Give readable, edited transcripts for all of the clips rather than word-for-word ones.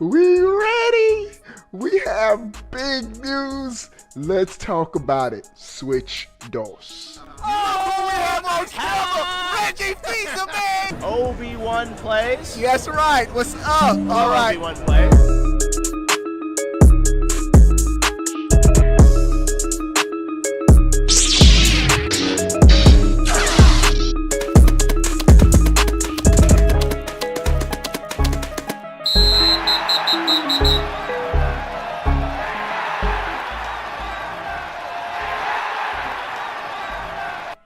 We ready? We have big news. Let's talk about it. Switch dos. Oh, we have on camera Reggie Fisa, man! Obi-Wan plays. Yes, right. What's up? All right. Obi-Wan plays.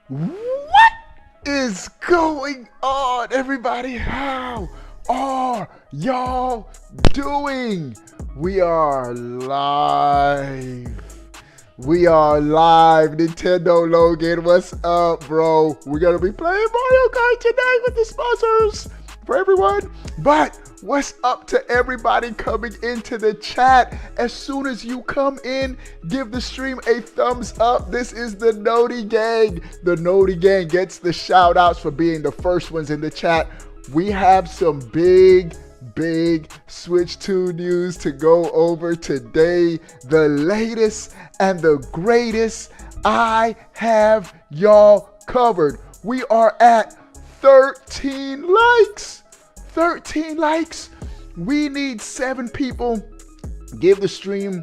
What is going on, everybody? How are y'all doing? We are live. Nintendo Logan, what's up, bro? We're gonna be playing Mario Kart tonight with the sponsors for everyone. But what's up to everybody coming into the chat? As soon as you come in, give the stream a thumbs up. This is the Noti Gang. The Noti Gang gets the shout outs for being the first ones in the chat. We have some big Switch 2 news to go over today. The latest and the greatest. I have y'all covered. We are at 13 likes. 13 likes. We need 7 people. Give the stream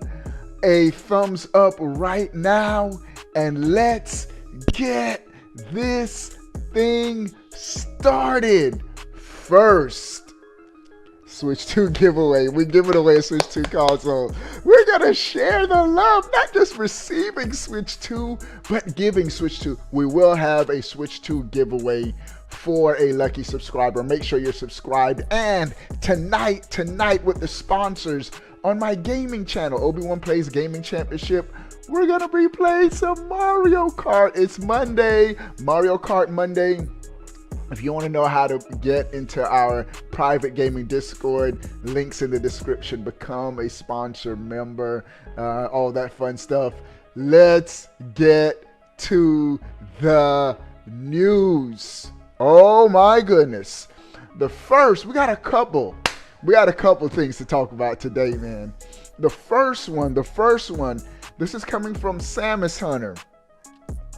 a thumbs up right now and let's get this thing started. First, Switch 2 giveaway. We're giving away a Switch 2 console. We're gonna share the love, not just receiving Switch 2, but giving Switch 2. We will have a Switch 2 giveaway for a lucky subscriber. Make sure you're subscribed. And tonight with the sponsors on my gaming channel, Obi-Wan Plays Gaming Championship, we're gonna be playing some Mario Kart. It's Monday, Mario Kart Monday. If you want to know how to get into our private gaming Discord, links in the description. Become a sponsor member, all that fun stuff. Let's get to the news. Oh my goodness. We got a couple things to talk about today, man. The first one, this is coming from Samus Hunter.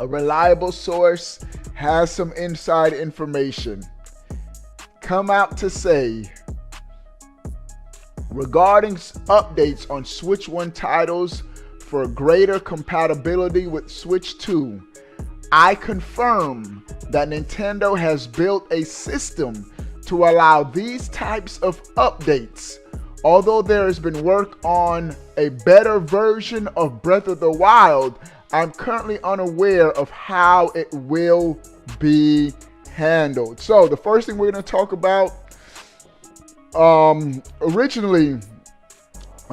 A reliable source has some inside information. Come out to say, regarding updates on Switch 1 titles for greater compatibility with Switch 2, I confirm that Nintendo has built a system to allow these types of updates. Although there has been work on a better version of Breath of the Wild, I'm currently unaware of how it will be handled. So the first thing we're going to talk about, originally,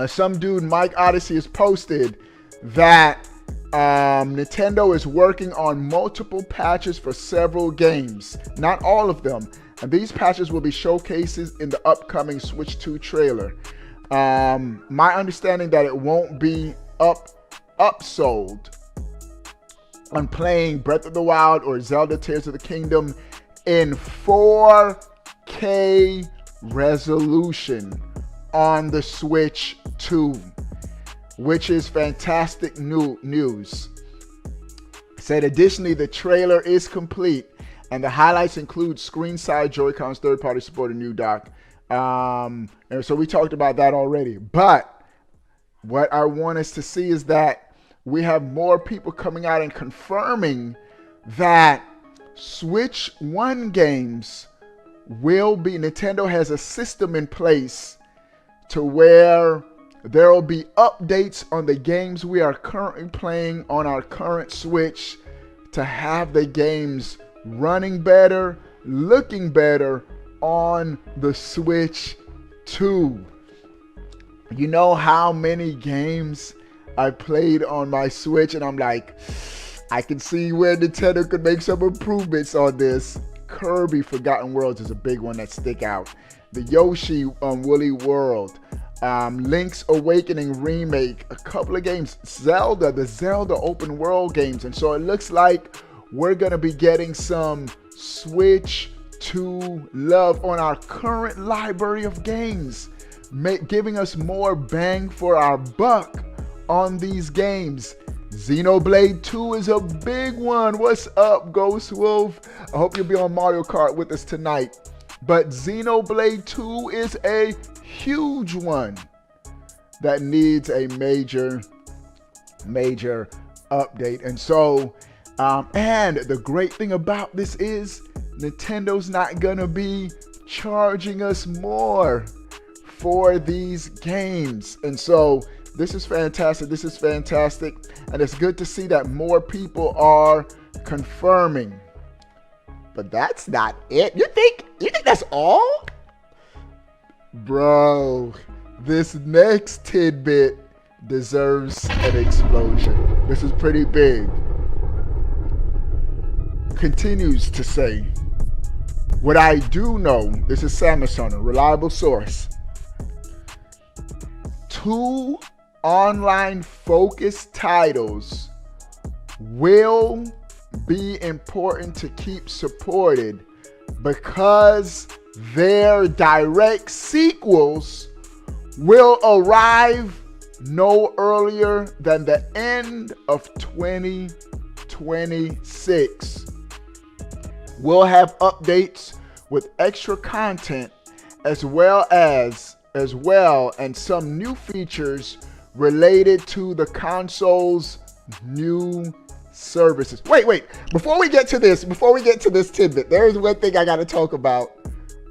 some dude, Mike Odyssey, has posted that Nintendo is working on multiple patches for several games, not all of them. And these patches will be showcases in the upcoming Switch 2 trailer. My understanding that it won't be upsold on playing Breath of the Wild or Zelda Tears of the Kingdom in 4K resolution on the Switch 2, which is fantastic news. Said additionally, the trailer is complete and the highlights include screen side Joy-Cons, third-party support, and new dock. And so we talked about that already. But what I want us to see is that we have more people coming out and confirming that Switch 1 games will be, Nintendo has a system in place to where there will be updates on the games we are currently playing on our current Switch to have the games running better, looking better on the Switch 2. You know how many games I played on my Switch and I'm like, I can see where Nintendo could make some improvements on this. Kirby Forgotten Worlds is a big one that stick out. The Yoshi Woolly World, Link's Awakening remake, a couple of games, the Zelda open world games. And so it looks like we're gonna be getting some Switch 2 love on our current library of games. giving us more bang for our buck on these games. Xenoblade 2 is a big one. What's up, Ghost Wolf? I hope you'll be on Mario Kart with us tonight. But Xenoblade 2 is a huge one that needs a major update. And so, and the great thing about this is Nintendo's not gonna be charging us more for these games. And so this is fantastic. This is fantastic. And it's good to see that more people are confirming. But that's not it. You think that's all? Bro, this next tidbit deserves an explosion. This is pretty big. Continues to say, what I do know, this is Samsung, a reliable source. 2 online focused titles will be important to keep supported because their direct sequels will arrive no earlier than the end of 2026. We'll have updates with extra content as well and some new features related to the console's new services. Wait, before we get to this tidbit, there's one thing I got to talk about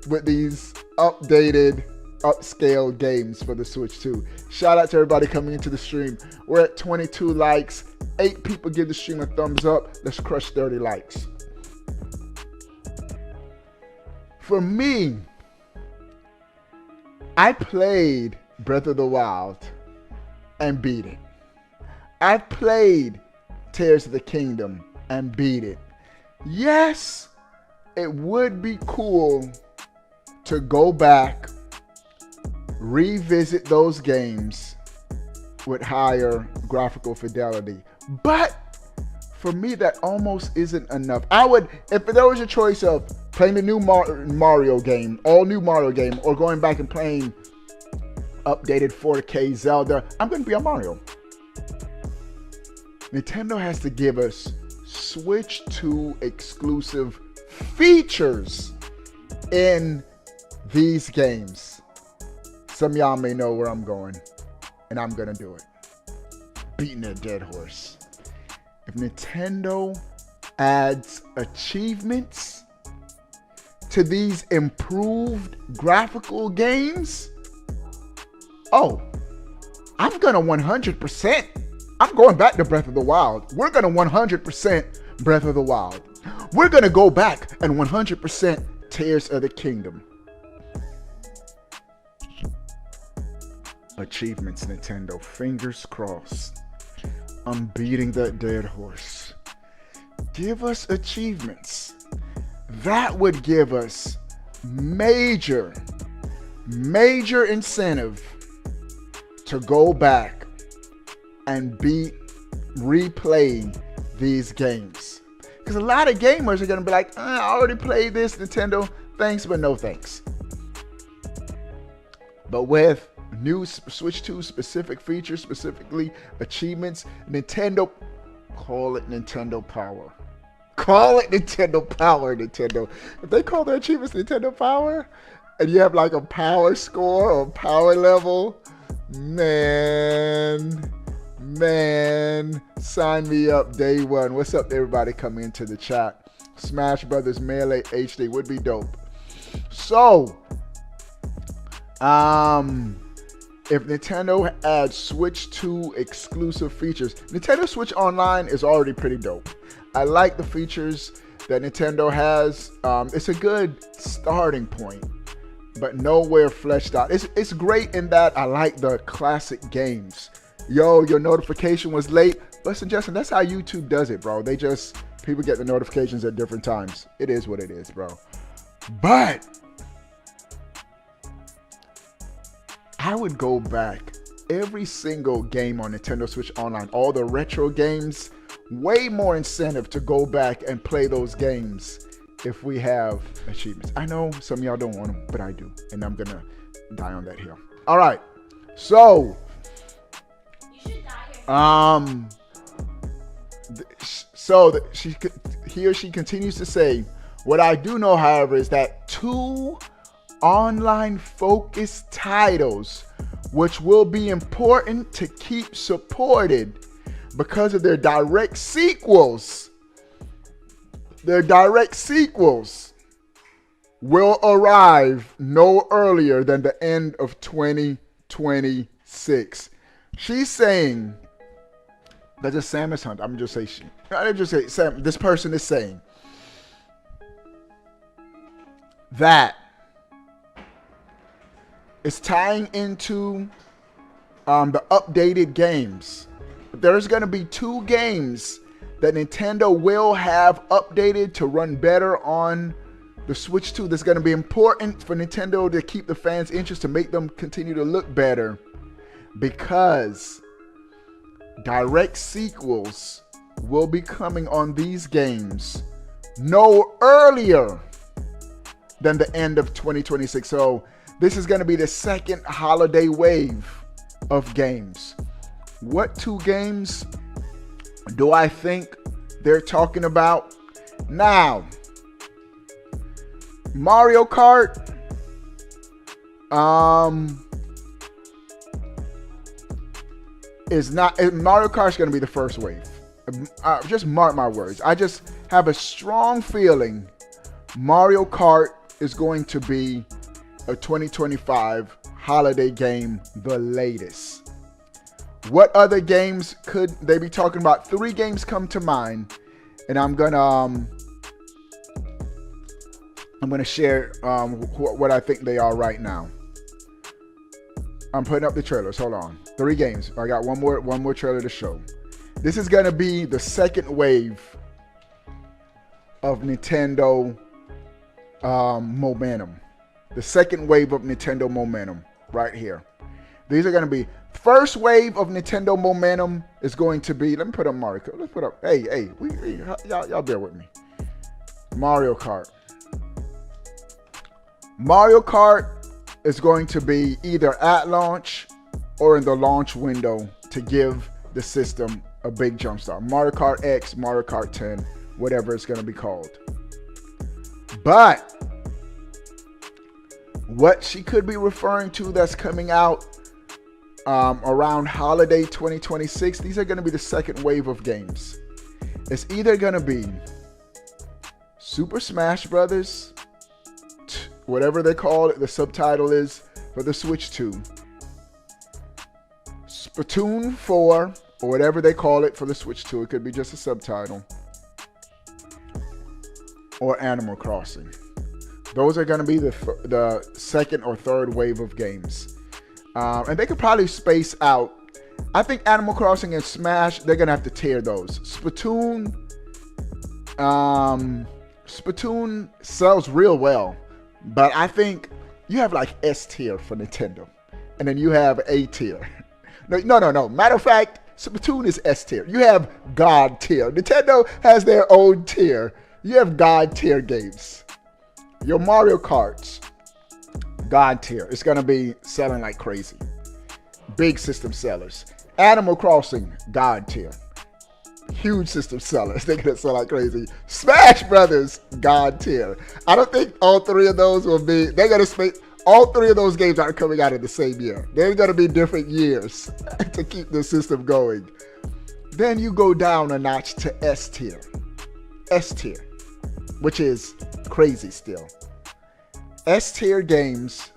with these updated upscale games for the Switch 2. Shout out to everybody coming into the stream. We're at 22 likes. 8 people give the stream a thumbs up. Let's crush 30 likes. For me, I played Breath of the Wild and beat it. I played Tears of the Kingdom and beat it. Yes, it would be cool to go back, revisit those games with higher graphical fidelity. But for me, that almost isn't enough. I would, if there was a choice of playing the new Mario game, all new Mario game, or going back and playing updated 4K Zelda, I'm going to be on Mario. Nintendo has to give us Switch 2 exclusive features in these games. Some of y'all may know where I'm going, and I'm going to do it. Beating a dead horse. If Nintendo adds achievements to these improved graphical games, oh, I'm going to 100%. I'm going back to Breath of the Wild. We're going to 100% Breath of the Wild. We're going to go back and 100% Tears of the Kingdom. Achievements, Nintendo. Fingers crossed. I'm beating that dead horse. Give us achievements. That would give us major incentive to go back and replay these games. Because a lot of gamers are going to be like, I already played this, Nintendo. Thanks, but no thanks. But with new Switch 2 specific features, specifically achievements, Nintendo, call it Nintendo Power. Call it Nintendo Power, Nintendo. If they call their achievements Nintendo Power, and you have like a power score or power level, man, sign me up day one. What's up, everybody coming into the chat? Smash Brothers Melee HD would be dope. So, if Nintendo adds Switch 2 exclusive features, Nintendo Switch Online is already pretty dope. I like the features that Nintendo has. It's a good starting point, but nowhere fleshed out. It's great in that I like the classic games. Yo, your notification was late. Listen, Justin, that's how YouTube does it, bro. People get the notifications at different times. It is what it is, bro. But I would go back every single game on Nintendo Switch Online, all the retro games, way more incentive to go back and play those games if we have achievements. I know some of y'all don't want them, but I do. And I'm going to die on that hill. All right. So, she continues to say, what I do know, however, is that 2 online focused titles, which will be important to keep supported because of their direct sequels. Their direct sequels will arrive no earlier than the end of 2026. She's saying, that's just Samus Hunt. I'm just saying she. I just say Sam. This person is saying that it's tying into the updated games. There's going to be 2 games that Nintendo will have updated to run better on the Switch 2. That's going to be important for Nintendo to keep the fans' interest, to make them continue to look better, because direct sequels will be coming on these games no earlier than the end of 2026. So this is going to be the second holiday wave of games. What 2 games do I think they're talking about? Now, Mario Kart, Mario Kart's going to be the first wave. Just mark my words. I just have a strong feeling Mario Kart is going to be a 2025 holiday game, the latest. What other games could they be talking about? 3 games come to mind, and I'm gonna share what I think they are right now. I'm putting up the trailers. Hold on. 3 games. I got one more trailer to show. This is gonna be the second wave of Nintendo momentum. The second wave of Nintendo momentum right here. These are gonna be first wave of Nintendo momentum is going to be. Let me put up Mario Kart. Let's put up. Hey, y'all bear with me. Mario Kart. Mario Kart is going to be either at launch or in the launch window to give the system a big jump start. Mario Kart X, Mario Kart 10, whatever it's going to be called. But what she could be referring to that's coming out around holiday 2026, these are going to be the second wave of games. It's either going to be Super Smash Brothers, whatever they call it, the subtitle is for the Switch 2, Splatoon 4, or whatever they call it for the Switch 2, it could be just a subtitle, or Animal Crossing. Those are going to be the second or third wave of games. And they could probably space out. I think Animal Crossing and Smash, they're going to have to tear those. Splatoon sells real well. But I think you have like S tier for Nintendo. And then you have A tier. No. Matter of fact, Splatoon is S tier. You have God tier. Nintendo has their own tier. You have God tier games. Your Mario Karts, God tier. It's going to be selling like crazy. Big system sellers. Animal Crossing, God tier. Huge system sellers. They're going to sell like crazy. Smash Brothers, God tier. I don't think all 3 of those will be. They're going to space. All 3 of those games aren't coming out in the same year. They're going to be different years to keep the system going. Then you go down a notch to S tier. S tier, which is crazy still. S tier games,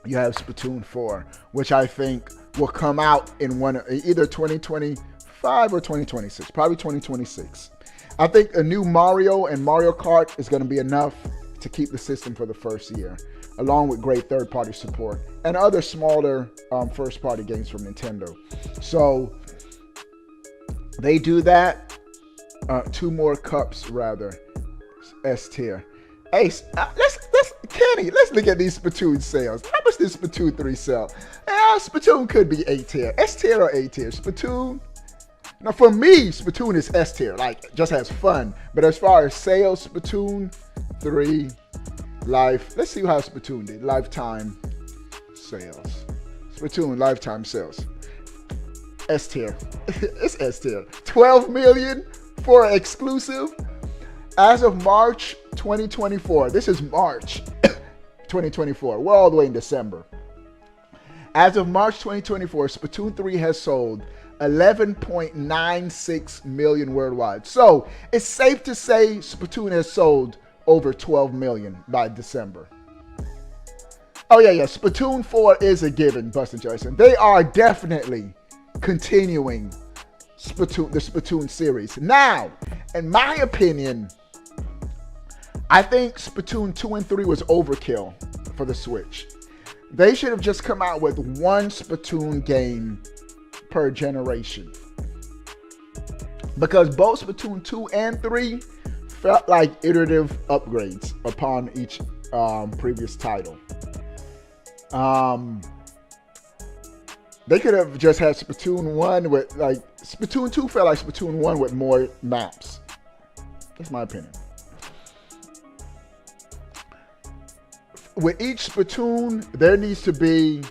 you have Splatoon 4, which I think will come out in either 2025 or 2026, probably 2026. I think a new Mario and Mario Kart is going to be enough to keep the system for the first year, along with great third-party support and other smaller first-party games from Nintendo. So they do that. 2 more cups, rather. S tier. Hey, Kenny, let's look at these Splatoon sales. How much did Splatoon 3 sell? Splatoon could be A tier. S tier or A tier? Splatoon? Now, for me, Splatoon is S tier. Like, just has fun. But as far as sales, Splatoon 3, let's see how Splatoon did. Lifetime sales. Splatoon lifetime sales. S tier. It's S tier. 12 million for exclusive. As of March 2024. This is March 2024. We're all the way in December. As of March 2024, Splatoon 3 has sold 11.96 million worldwide. So it's safe to say Splatoon has sold over 12 million by December. Oh yeah. Splatoon 4 is a given, Bustin' Jason. They are definitely continuing the Splatoon series. Now, in my opinion, I think Splatoon 2 and 3 was overkill for the Switch. They should have just come out with one Splatoon game per generation. Because both Splatoon 2 and 3 felt like iterative upgrades upon each previous title. They could have just had Splatoon 1 with, like, Splatoon 2 felt like Splatoon 1 with more maps. That's my opinion. With each Splatoon, there needs to be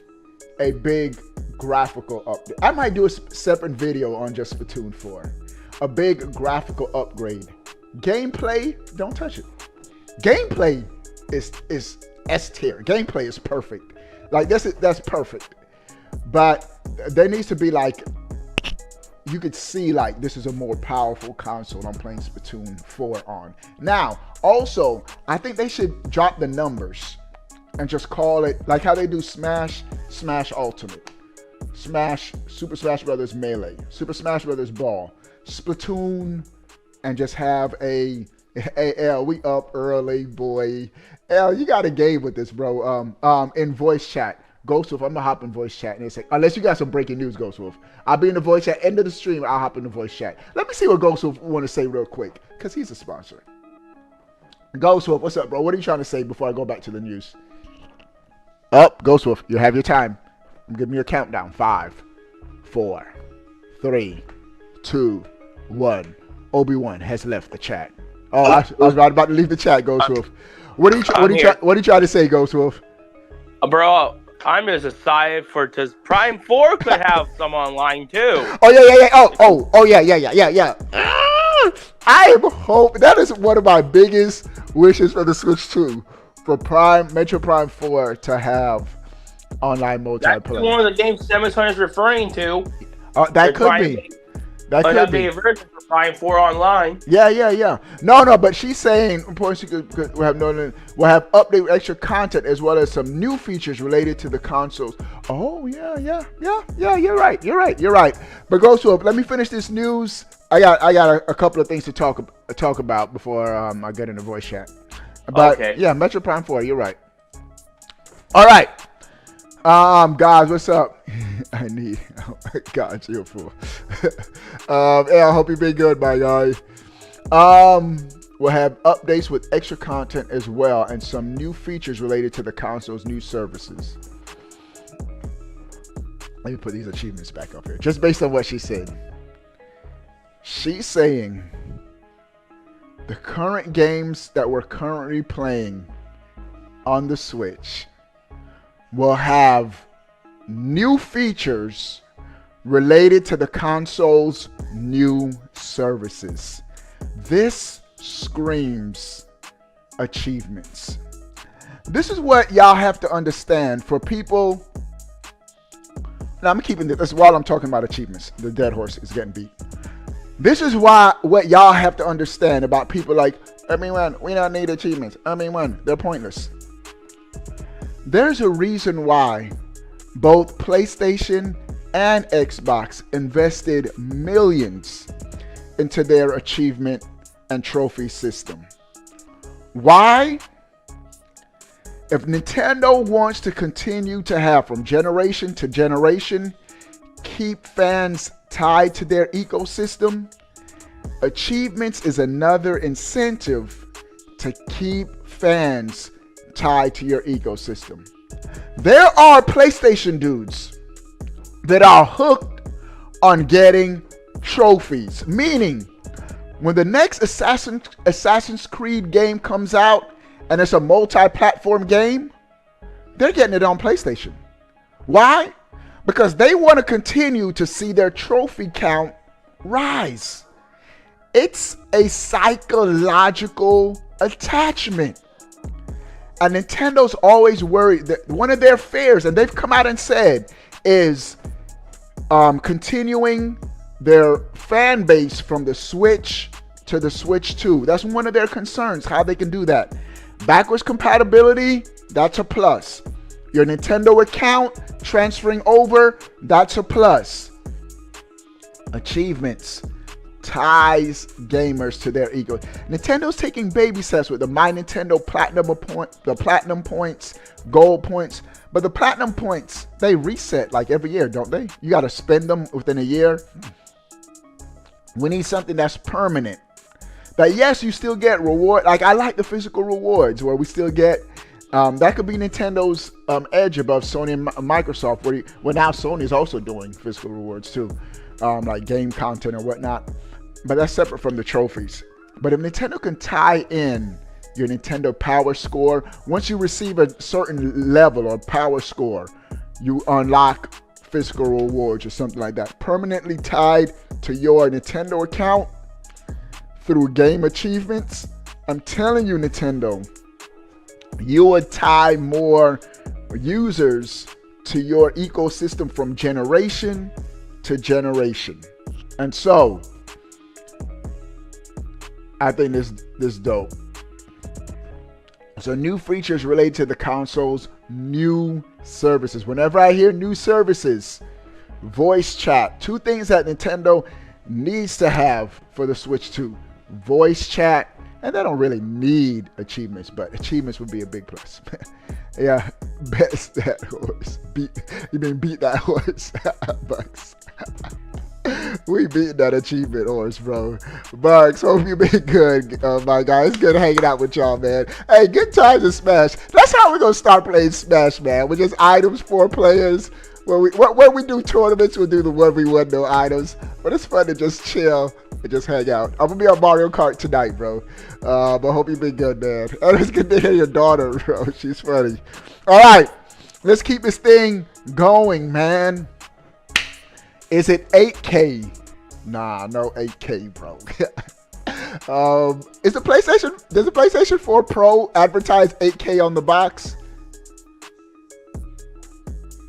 a big graphical update. I might do a separate video on just Splatoon 4. A big graphical upgrade. Gameplay, don't touch it. Gameplay is S tier. Gameplay is perfect. Like, that's perfect. But there needs to be, like, you could see, like, this is a more powerful console I'm playing Splatoon 4 on. Now, also, I think they should drop the numbers and just call it, like how they do Smash Ultimate, Super Smash Brothers Melee, Super Smash Brothers Ball, Splatoon, and just have a L, we up early, boy. L, you got a game with this, bro. In voice chat. Ghostwolf, I'm gonna hop in voice chat in a sec. Unless you got some breaking news, Ghostwolf. I'll be in the voice chat. End of the stream, I'll hop in the voice chat. Let me see what Ghostwolf want to say real quick, because he's a sponsor. Ghostwolf, what's up, bro? What are you trying to say before I go back to the news? Ghostwolf, you have your time. Give me your countdown. 5, 4, 3, 2, 1. Obi-Wan has left the chat. Oh, I was about to leave the chat, Ghostwolf. What are you trying to say, Ghostwolf? Bro, I'm just excited for because Prime 4 could have some online too. Oh yeah. Oh yeah. I hope that is one of my biggest wishes for the Switch 2. For Metro Prime 4 to have online multiplayer. That's one of the games 700 is referring to. That could be. That could be a version for Prime 4 online. Yeah. No, but she's saying, of course, we'll have update with extra content as well as some new features related to the consoles. Oh yeah. You're right. But Ghostwolf, let me finish this news. I got a couple of things to talk about before I get in the voice chat. But okay. Yeah, Metro Prime 4, you're right. All right. Guys, what's up? God, you're a fool. Yeah, I hope you've been good, my guy. We'll have updates with extra content as well and some new features related to the console's new services. Let me put these achievements back up here, just based on what she said. She's saying the current games that we're currently playing on the Switch will have new features related to the console's new services. This screams achievements. This is what y'all have to understand for people. Now I'm keeping this while I'm talking about achievements. The dead horse is getting beat. This is what y'all have to understand about people like, we don't need achievements. They're pointless. There's a reason why both PlayStation and Xbox invested millions into their achievement and trophy system. Why? If Nintendo wants to continue to have, from generation to generation, keep fans tied to their ecosystem, achievements is another incentive to keep fans tied to your ecosystem. There are PlayStation dudes that are hooked on getting trophies, meaning when the next Assassin's Creed game comes out and it's a multi-platform game, they're getting it on PlayStation. Why? Because they want to continue to see their trophy count rise. It's a psychological attachment. And Nintendo's always worried that one of their fears, and they've come out and said, is continuing their fan base from the Switch to the Switch 2. That's one of their concerns, how they can do that. Backwards compatibility, that's a plus. Your Nintendo account transferring over, that's a plus. Achievements ties gamers to their ego. Nintendo's taking baby steps with the My Nintendo Platinum points, Gold points. But the Platinum points, they reset like every year, don't they? You got to spend them within a year. We need something that's permanent. That yes, you still get reward. Like I like the physical rewards where we still get. That could be Nintendo's edge above Sony and Microsoft. Where now Sony is also doing physical rewards too, like game content or whatnot. But that's separate from the trophies. But if Nintendo can tie in your Nintendo Power Score, once you receive a certain level or power score, you unlock physical rewards or something like that, permanently tied to your Nintendo account through game achievements. I'm telling you, Nintendo, you would tie more users to your ecosystem from generation to generation. And so I think this dope. So new features related to the console's new services. Whenever I hear new services, voice chat, two things that Nintendo needs to have for the Switch 2. Voice chat, and they don't really need achievements, but achievements would be a big plus. Yeah, best that horse. Beat that horse. Bucks. We beat that achievement horse, bro. Bucks, hope you been good, my guys. Good hanging out with y'all, man. Hey, good times in Smash. That's how we're gonna start playing Smash, man. With just items for players. When we do tournaments, we'll do the 1v1 no items. But it's fun to just chill and just hang out. I'm gonna be on Mario Kart tonight, bro. But hope you've been good, man. And it's good to hear your daughter, bro. She's funny. All right, let's keep this thing going, man. Is it 8K? Nah, no 8K, bro. Does the PlayStation 4 Pro advertise 8K on the box?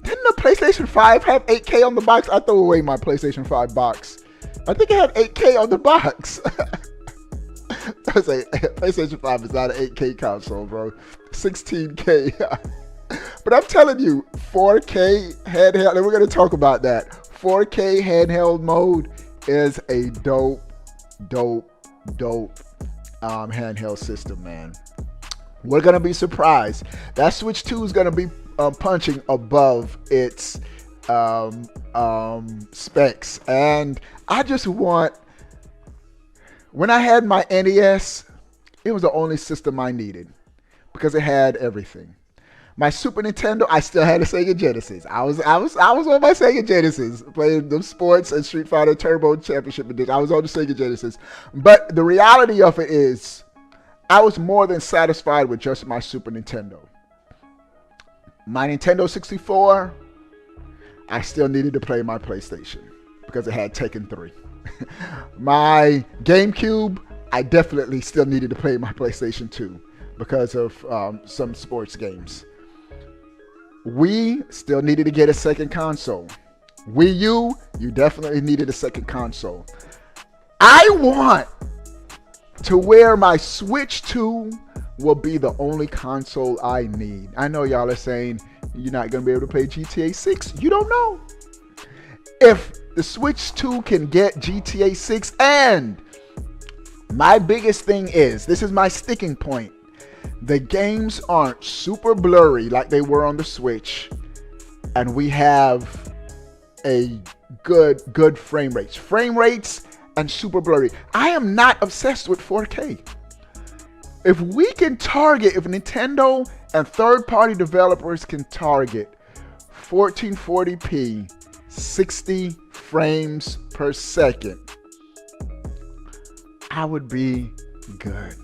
Didn't the PlayStation 5 have 8K on the box? I threw away my PlayStation 5 box. I think it had 8K on the box. I was like, PlayStation 5 is not an 8K console, bro. 16K. But I'm telling you, 4K handheld, and we're going to talk about that. 4K handheld mode is a dope handheld system, man. We're going to be surprised. That Switch 2 is going to be punching above its specs. And I just want, when I had my NES, it was the only system I needed because it had everything. My Super Nintendo, I still had a Sega Genesis. I was on my Sega Genesis playing the sports and Street Fighter Turbo Championship Edition. I was on the Sega Genesis. But the reality of it is, I was more than satisfied with just my Super Nintendo. My Nintendo 64, I still needed to play my PlayStation because it had Tekken 3. My GameCube, I definitely still needed to play my PlayStation 2 because of some sports games. We still needed to get a second console. Wii U, you definitely needed a second console. I want to where my Switch 2 will be the only console I need. I know y'all are saying you're not going to be able to play GTA 6. You don't know. If the Switch 2 can get GTA 6, and my biggest thing is, this is my sticking point, the games aren't super blurry like they were on the Switch, and we have a good frame rates and super blurry. I am not obsessed with 4K. If we can target, if Nintendo and third-party developers can target 1440p 60 frames per second, I would be good.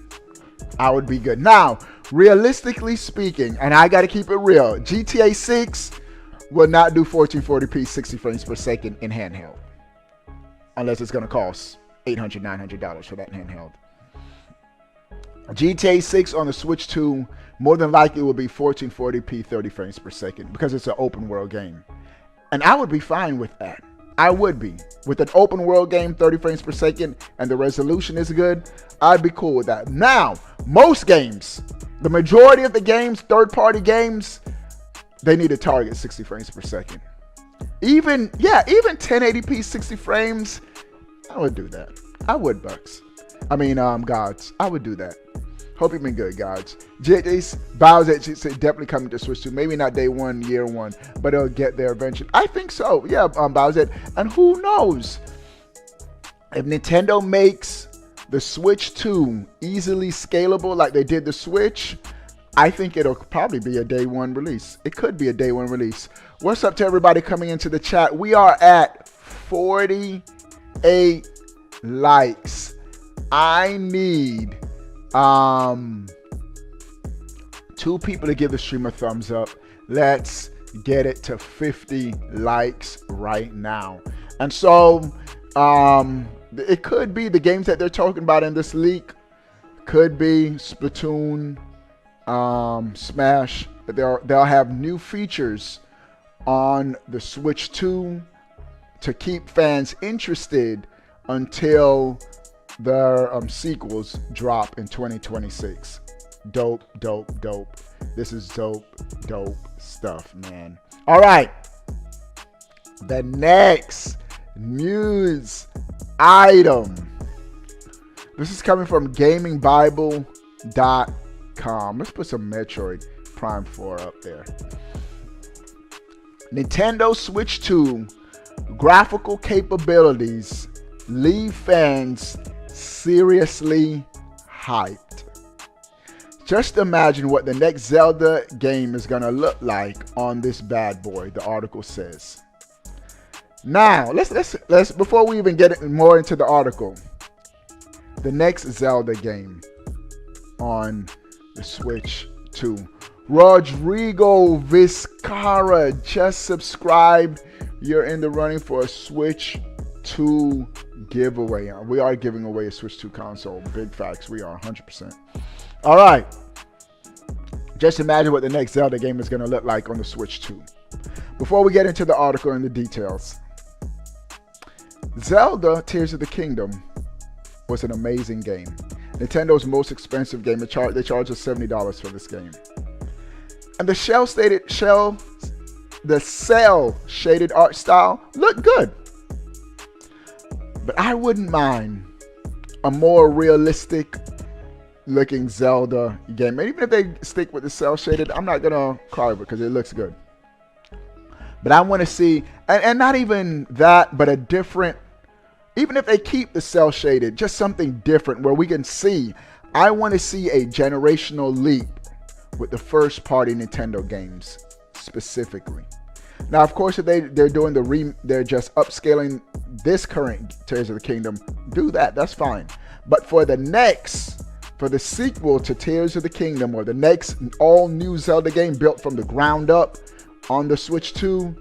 Now, realistically speaking, and I got to keep it real, GTA 6 will not do 1440p 60 frames per second in handheld. Unless it's going to cost $800, $900 for that handheld. GTA 6 on the Switch 2 more than likely will be 1440p 30 frames per second because it's an open world game. And I would be fine with that. I would be. With an open world game, 30 frames per second, and the resolution is good, I'd be cool with that. Now, most games, the majority of the games, third-party games, they need to target 60 frames per second. Even 1080p 60 frames, I would do that. I would, Bucks. Gods. I would do that. Hope you've been good, Gods. JJ's Bowser definitely coming to Switch 2. Maybe not day one, year one, but it'll get there eventually. I think so. Yeah, Bowser. And who knows? If Nintendo makes the Switch 2 easily scalable like they did the Switch, I think it'll probably be a day one release. It could be a day one release. What's up to everybody coming into the chat? We are at 48 likes. I need 2 people to give the stream a thumbs up. Let's get it to 50 likes right now. And so it could be the games that they're talking about in this leak. Could be Splatoon, Smash. They'll have new features on the Switch 2 to keep fans interested until their sequels drop in 2026. Dope. This is dope stuff, man. All right. The next news item. This is coming from gamingbible.com. Let's put some Metroid Prime 4 up there. Nintendo Switch 2 graphical capabilities leave fans seriously hyped. Just imagine what the next Zelda game is gonna look like on this bad boy, the article says. Now, let's before we even get more into the article, the next Zelda game on the Switch 2. Rodrigo Vizcarra just subscribed. You're in the running for a Switch 2 giveaway. We are giving away a Switch 2 console. Big facts. We are 100%. All right. Just imagine what the next Zelda game is going to look like on the Switch 2. Before we get into the article and the details, Zelda Tears of the Kingdom was an amazing game. Nintendo's most expensive game. They charged us $70 for this game. And the cell shaded art style looked good. But I wouldn't mind a more realistic looking Zelda game. And even if they stick with the cell shaded, I'm not gonna cry because it looks good. But I want to see, and not even that, but a different, even if they keep the cell shaded, just something different where we can see. I want to see a generational leap with the first party Nintendo games specifically. Now, of course, if they're doing they're just upscaling this current Tears of the Kingdom, do that. That's fine. But for the sequel to Tears of the Kingdom, or the next all new Zelda game built from the ground up on the Switch 2,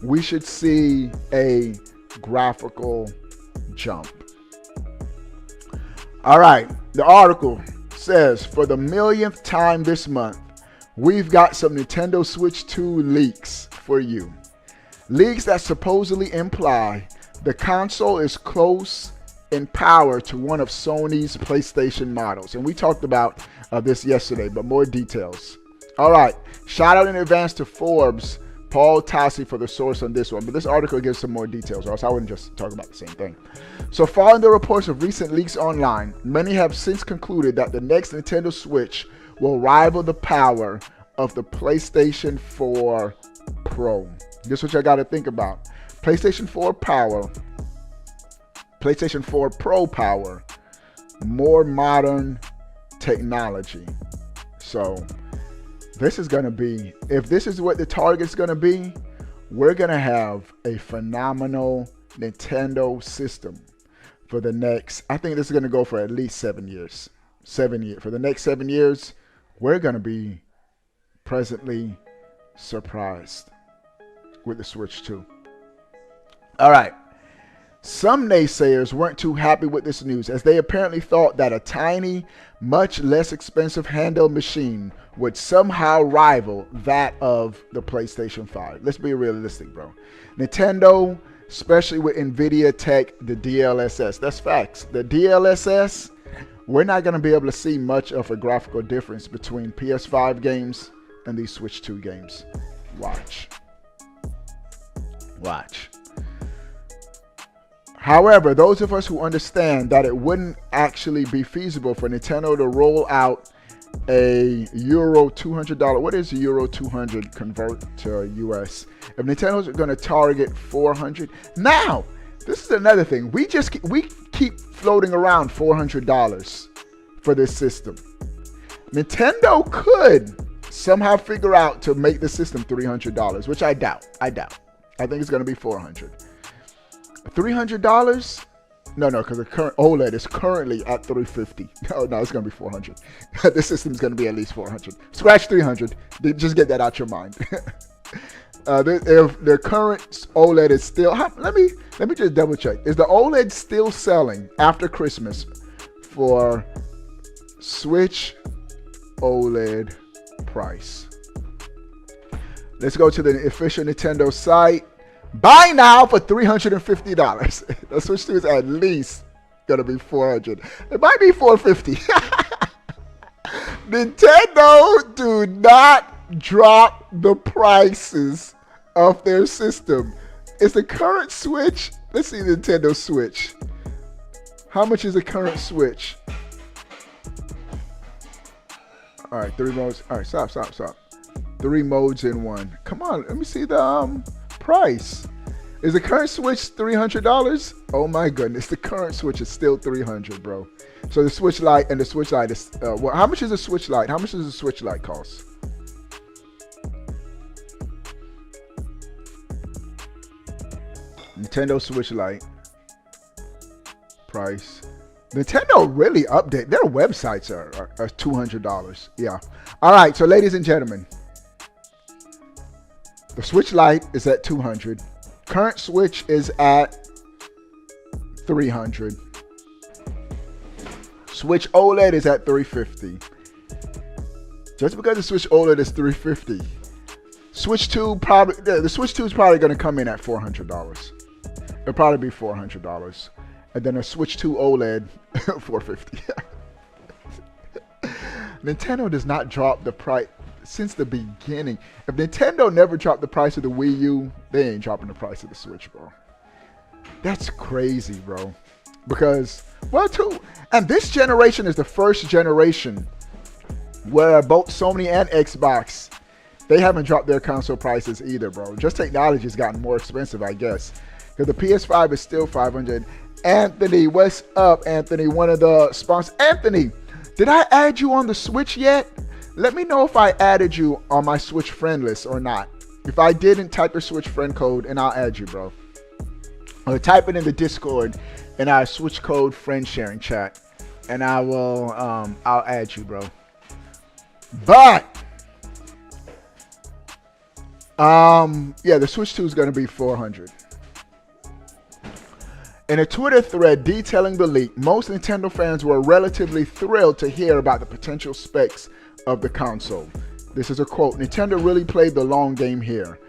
we should see a graphical jump. All right. The article says, for the millionth time this month, we've got some Nintendo Switch 2 leaks for you. Leaks that supposedly imply the console is close in power to one of Sony's PlayStation models. And we talked about this yesterday, but more details. All right. Shout out in advance to Forbes, Paul Tassi, for the source on this one. But this article gives some more details, or else I wouldn't just talk about the same thing. So following the reports of recent leaks online, many have since concluded that the next Nintendo Switch will rival the power of the PlayStation 4 Pro. This is what you got to think about. PlayStation 4 power, PlayStation 4 Pro power, more modern technology. So this is going to be, if this is what the target's going to be, we're going to have a phenomenal Nintendo system for the next, I think this is going to go for at least 7 years. 7 years. For the next 7 years, we're going to be pleasantly surprised. with the Switch 2. All right. Some naysayers weren't too happy with this news, as they apparently thought that a tiny, much less expensive handheld machine would somehow rival that of the PlayStation 5. Let's be realistic, bro. Nintendo, especially with NVIDIA tech, the DLSS, that's facts. The DLSS, we're not going to be able to see much of a graphical difference between PS5 games and these Switch 2 games. Watch. However, those of us who understand that it wouldn't actually be feasible for Nintendo to roll out a Euro $200, what is Euro 200 convert to US? If Nintendo's going to target 400, now this is another thing. We keep floating around $400 for this system. Nintendo could somehow figure out to make the system $300, which I doubt. I think it's going to be $400. $300? No, because the current OLED is currently at $350. No, it's going to be $400. This system is going to be at least $400. Scratch $300. Just get that out your mind. If the current OLED is still, let me just double check. Is the OLED still selling after Christmas for Switch OLED price? Let's go to the official Nintendo site. Buy now for $350. The Switch 2 is at least gonna be $400. It might be $450. Nintendo do not drop the prices of their system. Is the current Switch? Let's see Nintendo Switch. How much is the current Switch? All right, 3 modes. All right, stop. 3 modes in one. Come on, let me see the price. Is the current Switch $300? Oh my goodness, the current Switch is still $300, bro. So the Switch Lite and the Switch Lite is how much is a Switch Lite? How much does the Switch Lite cost? Nintendo Switch Lite price. Nintendo really update their websites are $200. Yeah. All right, so ladies and gentlemen, the Switch Lite is at $200. Current Switch is at $300. Switch OLED is at $350. Just because the Switch OLED is $350, Switch 2 the Switch 2 is probably going to come in at $400. It'll probably be $400, and then a Switch 2 OLED $450. Nintendo does not drop the price since the beginning. If Nintendo never dropped the price of the Wii U, they ain't dropping the price of the Switch, bro. That's crazy, bro. Because, and this generation is the first generation where both Sony and Xbox, they haven't dropped their console prices either, bro. Just technology has gotten more expensive, I guess. Because the PS5 is still $500. Anthony, what's up, Anthony? One of the sponsors. Anthony, did I add you on the Switch yet? Let me know if I added you on my Switch friend list or not. If I didn't, type your Switch friend code and I'll add you, bro. Or type it in the Discord in our Switch code friend sharing chat, and I will I'll add you, bro. But yeah, the Switch 2 is going to be $400. In a Twitter thread detailing the leak, most Nintendo fans were relatively thrilled to hear about the potential specs of the console. This is a quote. Nintendo really played the long game here.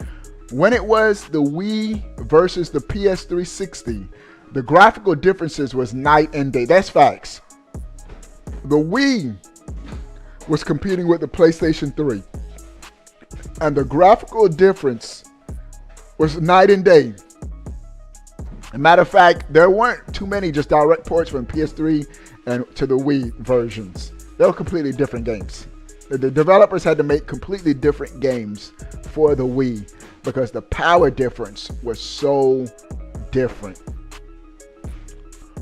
When it was the Wii versus the PS360, the graphical differences was night and day. That's facts. The Wii was competing with the PlayStation 3, and the graphical difference was night and day. As a matter of fact, there weren't too many just direct ports from PS3 and to the Wii versions. They were completely different games. The developers had to make completely different games for the Wii because the power difference was so different.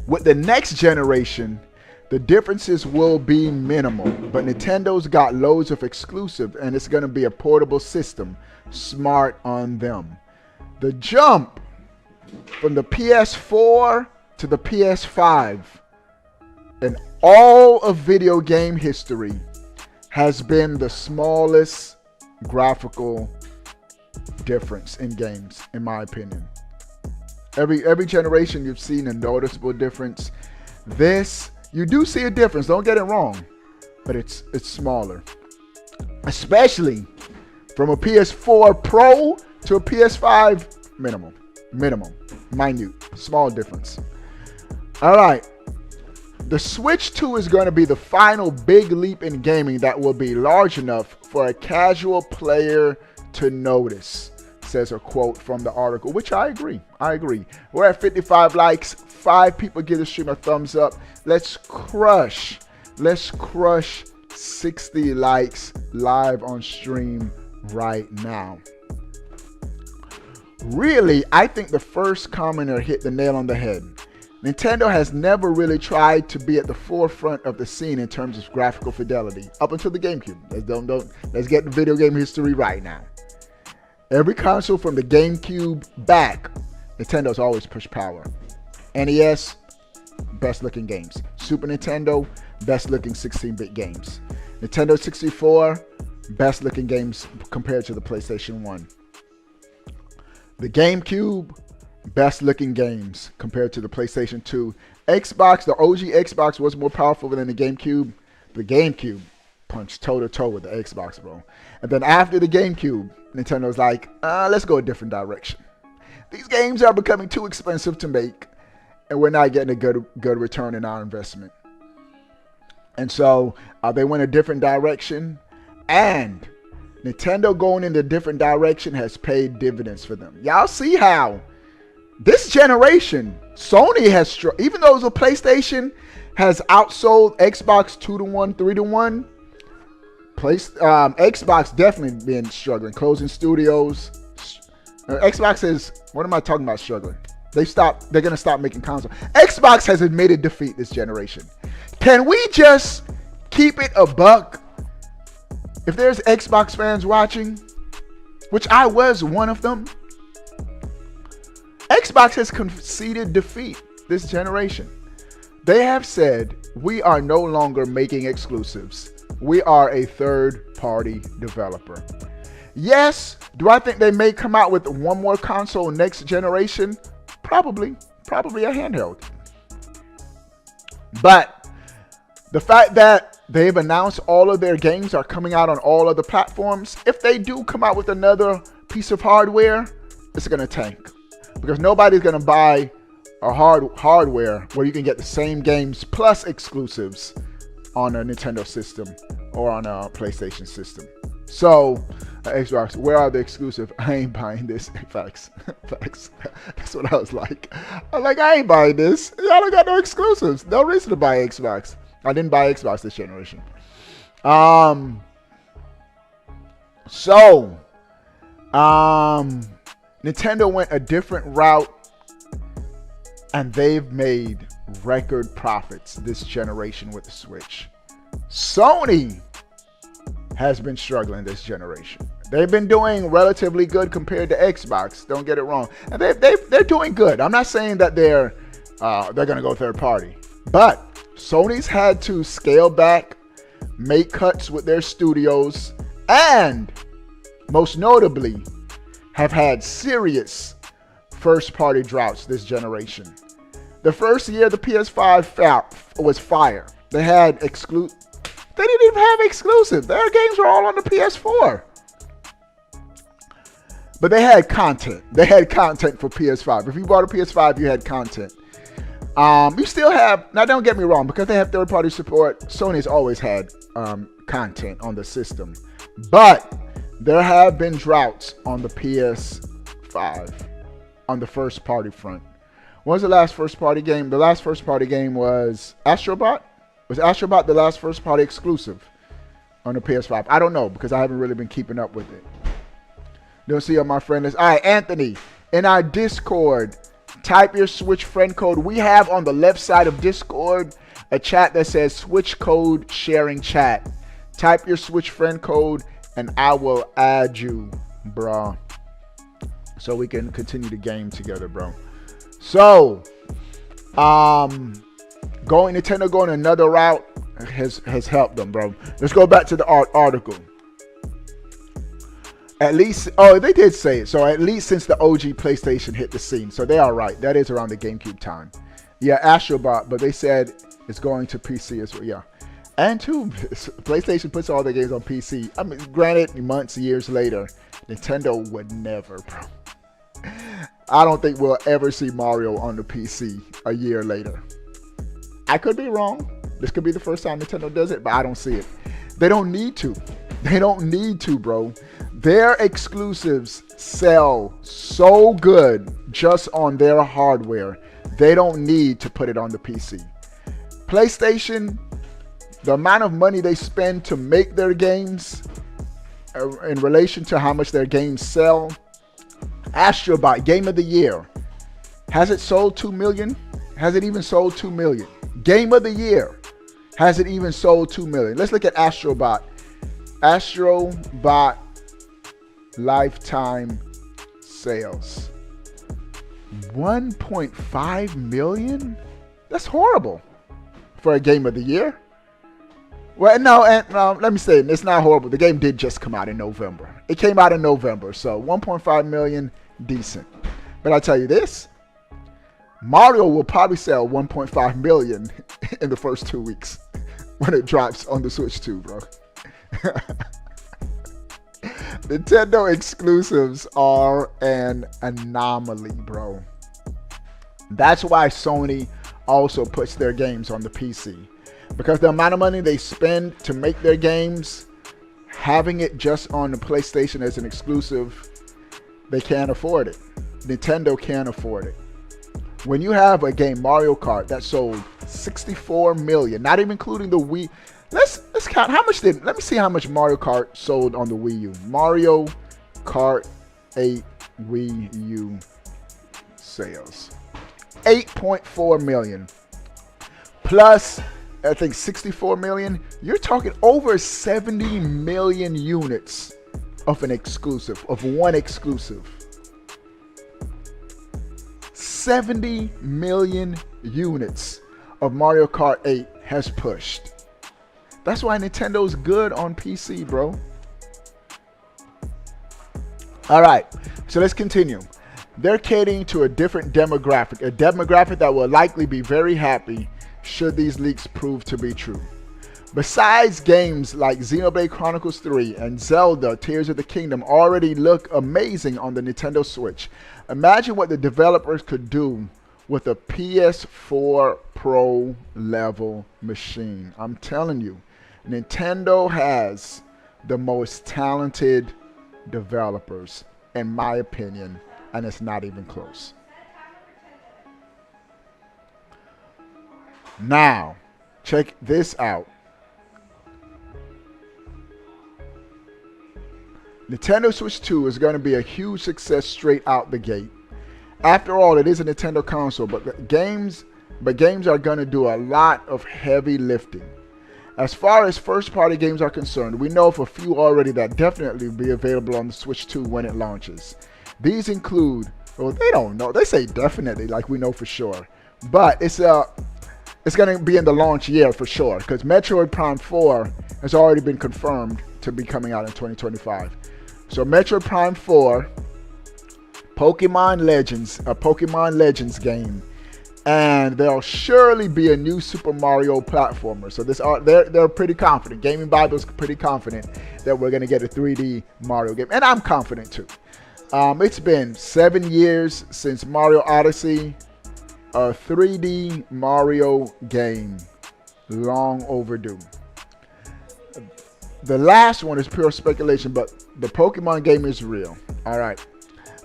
With the next generation, the differences will be minimal, but Nintendo's got loads of exclusive, and it's going to be a portable system. Smart on them. The jump from the PS4 to the PS5 in all of video game history has been the smallest graphical difference in games, in my opinion. Every generation you've seen a noticeable difference. This, you do see a difference, don't get it wrong, but it's smaller. Especially from a PS4 Pro to a PS5 minute, small difference. All right. The Switch 2 is going to be the final big leap in gaming that will be large enough for a casual player to notice, says a quote from the article, which I agree. We're at 55 likes. 5 people give the stream a thumbs up. Let's crush 60 likes live on stream right now. Really, I think the first commenter hit the nail on the head. Nintendo has never really tried to be at the forefront of the scene in terms of graphical fidelity up until the GameCube. Let's get the video game history right now. Every console from the GameCube back, Nintendo's always pushed power. NES, best looking games. Super Nintendo, best looking 16-bit games. Nintendo 64, best looking games compared to the PlayStation 1. The GameCube, best looking games compared to the PlayStation 2. Xbox, the OG Xbox was more powerful than the GameCube. The GameCube punched toe to toe with the Xbox, bro. And then after the GameCube, Nintendo's like, let's go a different direction. These games are becoming too expensive to make, and we're not getting a good return in our investment. And so they went a different direction, and Nintendo going in a different direction has paid dividends for them. Y'all see how this generation, Sony has, even though the PlayStation has outsold Xbox 2-1, 3-1, Xbox definitely been struggling, closing studios. Xbox is, what am I talking about struggling? They're going to stop making consoles. Xbox has admitted defeat this generation. Can we just keep it a buck? If there's Xbox fans watching, which I was one of them, Xbox has conceded defeat this generation. They have said, we are no longer making exclusives. We are a third-party developer. Yes, do I think they may come out with one more console next generation? Probably a handheld. But the fact that they've announced all of their games are coming out on all other platforms, if they do come out with another piece of hardware, it's going to tank. Because nobody's going to buy a hardware where you can get the same games plus exclusives on a Nintendo system or on a PlayStation system. So, Xbox, where are the exclusives? I ain't buying this. Facts. That's what I was like. I'm like, I ain't buying this. Y'all don't got no exclusives. No reason to buy Xbox. I didn't buy Xbox this generation. Nintendo went a different route, and they've made record profits this generation with the Switch. Sony has been struggling this generation. They've been doing relatively good compared to Xbox. Don't get it wrong, and they're doing good. I'm not saying that they're gonna go third party, but Sony's had to scale back, make cuts with their studios, and most notably, have had serious first-party droughts this generation. The first year the PS5 was fire. They didn't even have exclusive. Their games were all on the PS4. But they had content. They had content for PS5. If you bought a PS5, you had content. You still have, now don't get me wrong, because they have third-party support, Sony's always had content on the system. But there have been droughts on the PS5 on the first party front. When was the last first party game? The last first party game was Astrobot. Was Astrobot the last first party exclusive on the PS5? I don't know, because I haven't really been keeping up with it. Don't see on my friend list. All right, Anthony, in our Discord, type your Switch friend code. We have on the left side of Discord a chat that says Switch code sharing chat. Type your Switch friend code and I will add you, bro, so we can continue the game together, bro. So, Nintendo going another route has helped them, bro. Let's go back to the article. At least, oh, they did say it. So at least since the OG PlayStation hit the scene. So they are right. That is around the GameCube time. Yeah, Astrobot, but they said it's going to PC as well. Yeah. And two, PlayStation puts all their games on PC. I mean, granted, months, years later, Nintendo would never, bro. I don't think we'll ever see Mario on the PC a year later. I could be wrong. This could be the first time Nintendo does it, but I don't see it. They don't need to. They don't need to, bro. Their exclusives sell so good just on their hardware. They don't need to put it on the PC. PlayStation, the amount of money they spend to make their games in relation to how much their games sell. Astrobot, Game of the Year. Has it sold 2 million? Has it even sold 2 million? Game of the Year. Has it even sold 2 million? Let's look at Astrobot. Astrobot lifetime sales. 1.5 million? That's horrible for a Game of the Year. Well, no, and let me say, it's not horrible. The game did just come out in November. It came out in November, so 1.5 million, decent. But I tell you this, Mario will probably sell 1.5 million in the first 2 weeks when it drops on the Switch 2, bro. Nintendo exclusives are an anomaly, bro. That's why Sony also puts their games on the PC. Because the amount of money they spend to make their games, having it just on the PlayStation as an exclusive, they can't afford it. Nintendo can't afford it. When you have a game, Mario Kart, that sold 64 million, not even including the Wii. Let's count how much let me see how much Mario Kart sold on the Wii U. Mario Kart 8 Wii U sales. 8.4 million. Plus, I think 64 million. You're talking over 70 million units of an exclusive, of one exclusive. 70 million units of Mario Kart 8 has pushed. That's why Nintendo's good on PC, bro. All right, so let's continue. They're catering to a different demographic, a demographic that will likely be very happy should these leaks prove to be true. Besides games like Xenoblade Chronicles 3 and Zelda Tears of the Kingdom already look amazing on the Nintendo Switch, imagine what the developers could do with a PS4 Pro level machine. I'm telling you, Nintendo has the most talented developers, in my opinion, and it's not even close. Now, check this out. Nintendo Switch 2 is going to be a huge success straight out the gate. After all, it is a Nintendo console, but games are going to do a lot of heavy lifting. As far as first-party games are concerned, we know of a few already that definitely will be available on the Switch 2 when it launches. These include, well, they don't know. They say definitely, like we know for sure. But it's going to be in the launch year for sure, because Metroid Prime 4 has already been confirmed to be coming out in 2025. So Metroid Prime 4, Pokemon Legends, a Pokemon Legends game, and there'll surely be a new Super Mario platformer. So they're pretty confident. Gaming Bible's pretty confident that we're going to get a 3D Mario game, and I'm confident too. It's been 7 years since Mario Odyssey. A 3D Mario game, long overdue. The last one is pure speculation, but the Pokemon game is real. All right.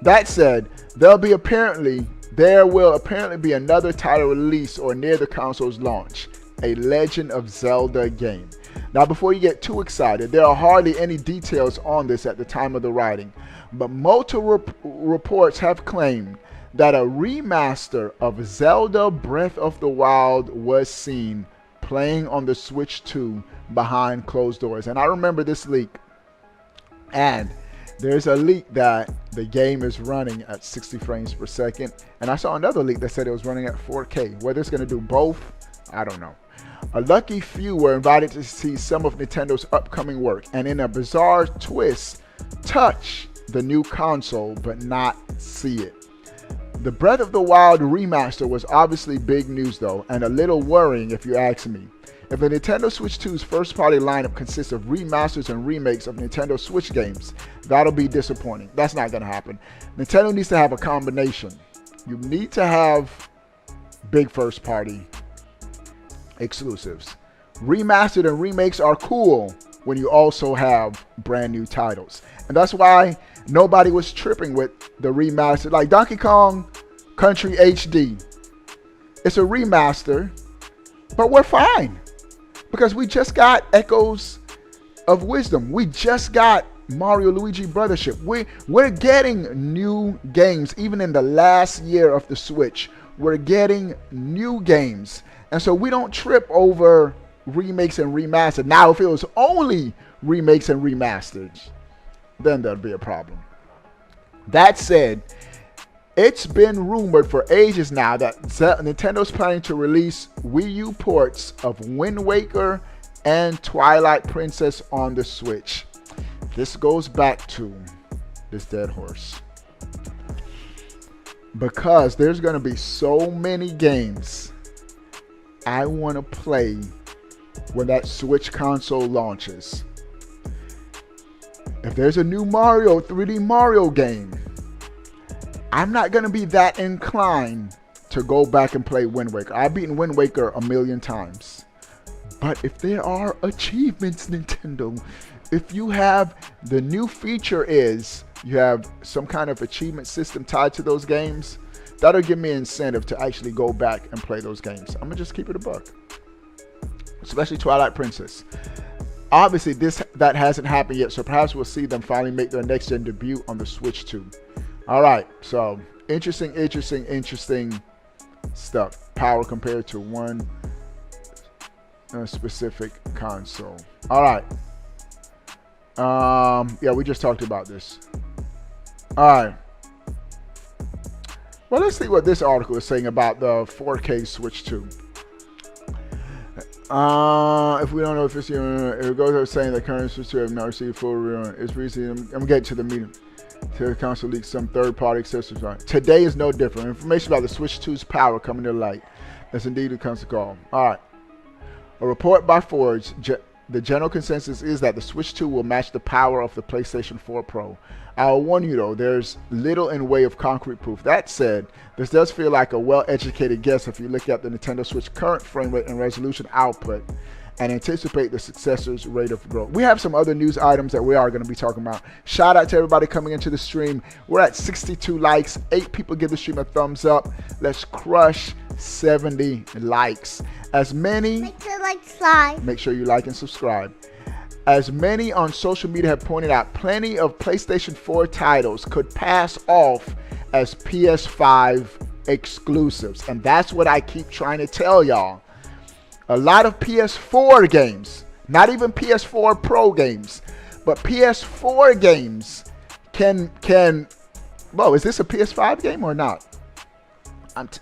That said, there will apparently be another title released or near the console's launch, a Legend of Zelda game. Now, before you get too excited, there are hardly any details on this at the time of the writing, but multiple reports have claimed that a remaster of Zelda Breath of the Wild was seen playing on the Switch 2 behind closed doors. And I remember this leak. And there's a leak that the game is running at 60 frames per second. And I saw another leak that said it was running at 4K. Whether it's going to do both, I don't know. A lucky few were invited to see some of Nintendo's upcoming work. And in a bizarre twist, touch the new console but not see it. The Breath of the Wild remaster was obviously big news though, and a little worrying if you ask me. If the Nintendo Switch 2's first-party lineup consists of remasters and remakes of Nintendo Switch games, that'll be disappointing. That's not going to happen. Nintendo needs to have a combination. You need to have big first-party exclusives. Remastered and remakes are cool when you also have brand new titles. And that's why nobody was tripping with the remaster. Like Donkey Kong Country HD. It's a remaster, but we're fine. Because we just got Echoes of Wisdom. We just got Mario Luigi Brothership. We're getting new games. Even in the last year of the Switch, we're getting new games. And so we don't trip over remakes and remasters. Now, if it was only remakes and remasters, then there'd be a problem. That said, it's been rumored for ages now that Nintendo's planning to release Wii U ports of Wind Waker and Twilight Princess on the Switch. This goes back to this dead horse. Because there's going to be so many games I want to play when that Switch console launches. If there's a new 3D Mario game, I'm not going to be that inclined to go back and play Wind Waker. I've beaten Wind Waker a million times. But if there are achievements, Nintendo, if you have, the new feature is you have some kind of achievement system tied to those games, that'll give me an incentive to actually go back and play those games. I'm going to just keep it a buck. Especially Twilight Princess. Obviously, that hasn't happened yet, so perhaps we'll see them finally make their next-gen debut on the Switch 2. All right, so interesting stuff. Power compared to one specific console. All right. Yeah, we just talked about this. All right. Well, let's see what this article is saying about the 4K Switch 2. If we don't know if it's it goes over saying the current Switch 2 have not received full it's recently. I'm getting to the meeting. To the console leaks some third-party accessories. Today is no different. Information about the Switch 2's power coming to light. That's indeed a console call. All right. A report by Forge. The general consensus is that the Switch 2 will match the power of the PlayStation 4 Pro. I'll warn you though, there's little in way of concrete proof. That said, this does feel like a well-educated guess if you look at the Nintendo Switch current frame rate and resolution output and anticipate the successor's rate of growth. We have some other news items that we are going to be talking about. Shout out to everybody coming into the stream. We're at 62 likes. 8 people give the stream a thumbs up. Let's crush 70 likes. As many, make sure you like and subscribe. As many on social media have pointed out, plenty of PlayStation 4 titles could pass off as PS5 exclusives. And that's what I keep trying to tell y'all. A lot of PS4 games, not even PS4 Pro games, but PS4 games can whoa, is this a PS5 game or not?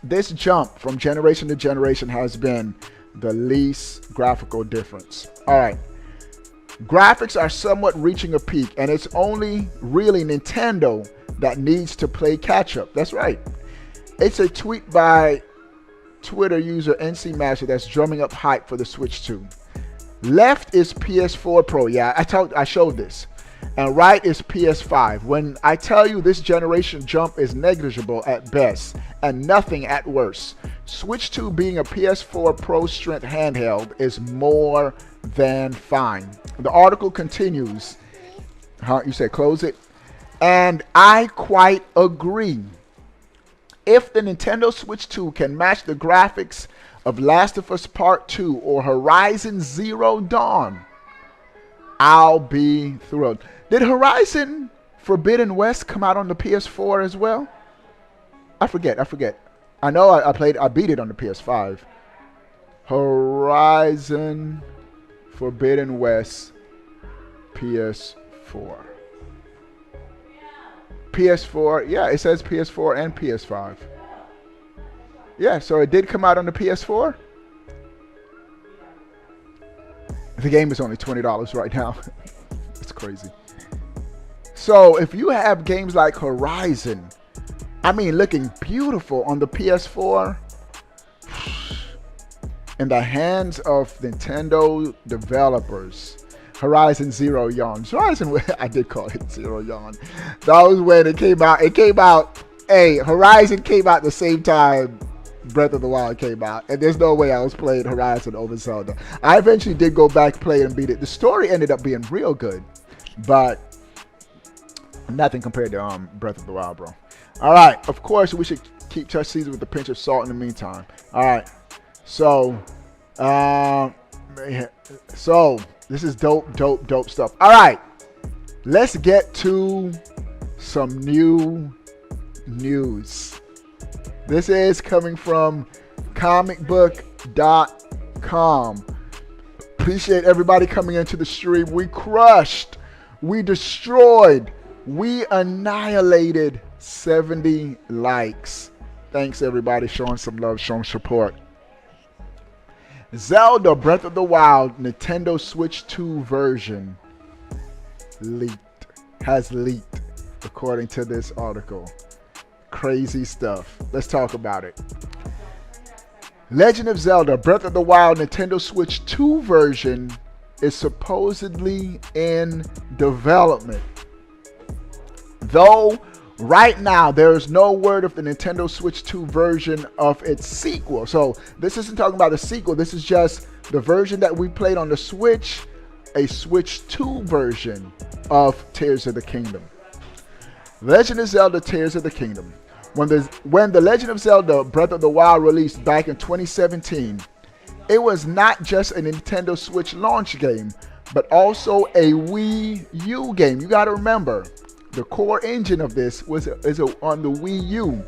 This jump from generation to generation has been the least graphical difference. All right. Graphics are somewhat reaching a peak, and it's only really Nintendo that needs to play catch up. That's right. It's a tweet by Twitter user NC Master that's drumming up hype for the Switch 2. Left is PS4 Pro. Yeah, I showed this. And right is PS5. When I tell you this generation jump is negligible at best and nothing at worst, Switch 2 being a PS4 Pro strength handheld is more than fine. The article continues. You said close it. And I quite agree. If the Nintendo Switch 2 can match the graphics of Last of Us Part 2 or Horizon Zero Dawn, I'll be thrilled. Did Horizon Forbidden West come out on the PS4 as well? I forget. I know I beat it on the PS5. Horizon Forbidden West PS4. PS4, yeah, it says PS4 and PS5. Yeah, so it did come out on the PS4. The game is only $20 right now. It's crazy. So if you have games like Horizon, I mean, looking beautiful on the PS4, in the hands of Nintendo developers, Horizon Zero Dawn. Horizon, I did call it Zero Dawn. That was when it came out. It came out. Hey, Horizon came out the same time Breath of the Wild came out, and there's no way I was playing Horizon over Zelda. I eventually did go back, play it, and beat it. The story ended up being real good, but nothing compared to Breath of the Wild, bro. All right, of course we should keep Touch Season with a pinch of salt in the meantime. All right, so this is dope stuff. All right, let's get to some new news. This is coming from comicbook.com. Appreciate everybody coming into the stream. We crushed, we destroyed, we annihilated 70 likes. Thanks everybody showing some love, showing support. Zelda Breath of the Wild Nintendo Switch 2 version has leaked according to this article. Crazy stuff. Let's talk about it. Legend of Zelda Breath of the Wild Nintendo Switch 2 version is supposedly in development. Though right now there is no word of the Nintendo Switch 2 version of its sequel. So this isn't talking about a sequel. This is just the version that we played on the Switch, a Switch 2 version of Tears of the Kingdom. Legend of Zelda Tears of the Kingdom. When the Legend of Zelda Breath of the Wild released back in 2017, it was not just a Nintendo Switch launch game, but also a Wii U game. You got to remember, the core engine of this is on the Wii U,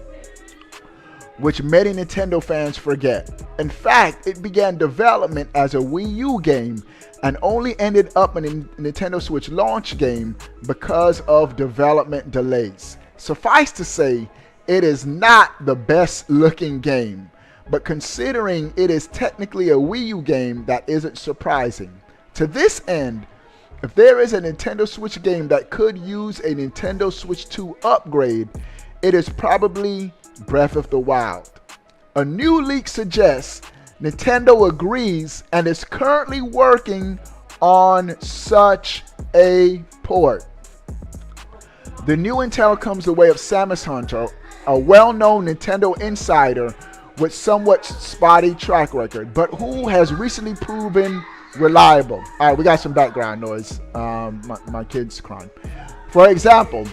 which many Nintendo fans forget. In fact, it began development as a Wii U game and only ended up in a Nintendo Switch launch game because of development delays. Suffice to say, it is not the best looking game, but considering it is technically a Wii U game, that isn't surprising. To this end, if there is a Nintendo Switch game that could use a Nintendo Switch 2 upgrade, it is probably Breath of the Wild. A new leak suggests Nintendo agrees and is currently working on such a port. The new intel comes the way of Samus Hunter, a well-known Nintendo insider with somewhat spotty track record, but who has recently proven reliable. All right, we got some background noise. My kids crying. For example,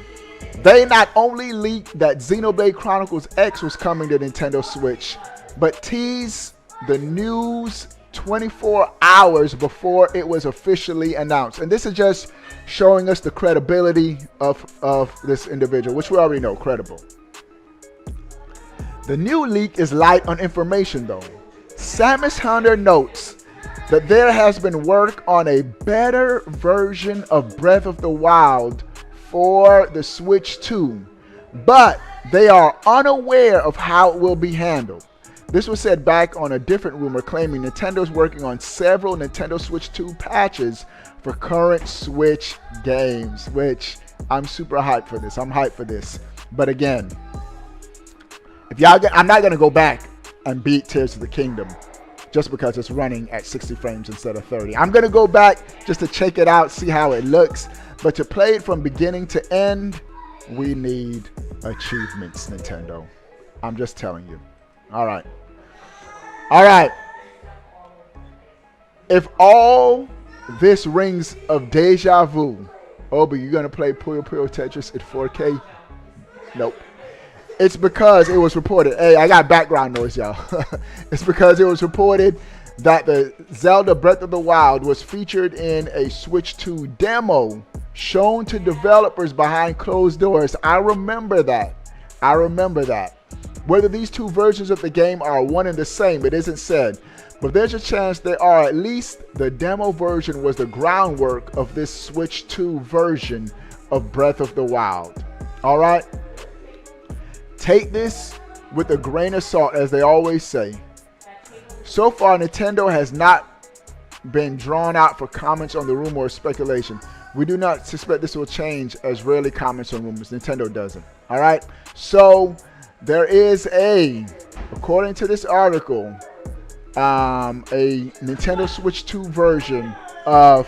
they not only leaked that Xenoblade Chronicles X was coming to Nintendo Switch, but teased the news 24 hours before it was officially announced. And this is just showing us the credibility of this individual, which we already know, credible. The new leak is light on information though. Samus Hunter notes that there has been work on a better version of Breath of the Wild for the Switch 2, but they are unaware of how it will be handled. This was said back on a different rumor claiming Nintendo's working on several Nintendo Switch 2 patches for current Switch games, which I'm super hyped for this. I'm hyped for this. But again, if y'all I'm not going to go back and beat Tears of the Kingdom just because it's running at 60 frames instead of 30. I'm going to go back just to check it out, see how it looks. But to play it from beginning to end, we need achievements, Nintendo. I'm just telling you. All right. All right. If all this rings of deja vu, Obi, you going to play Puyo Puyo Tetris at 4K? Nope. It's because it was reported. Hey, I got background noise, y'all. It's because it was reported that the Zelda Breath of the Wild was featured in a Switch 2 demo shown to developers behind closed doors. I remember that. Whether these two versions of the game are one and the same, it isn't said. But there's a chance they are. At least the demo version was the groundwork of this Switch 2 version of Breath of the Wild. All right? Take this with a grain of salt, as they always say. So far, Nintendo has not been drawn out for comments on the rumor or speculation. We do not suspect this will change, as rarely comments on rumors. Nintendo doesn't. All right. So there is according to this article, a Nintendo Switch 2 version of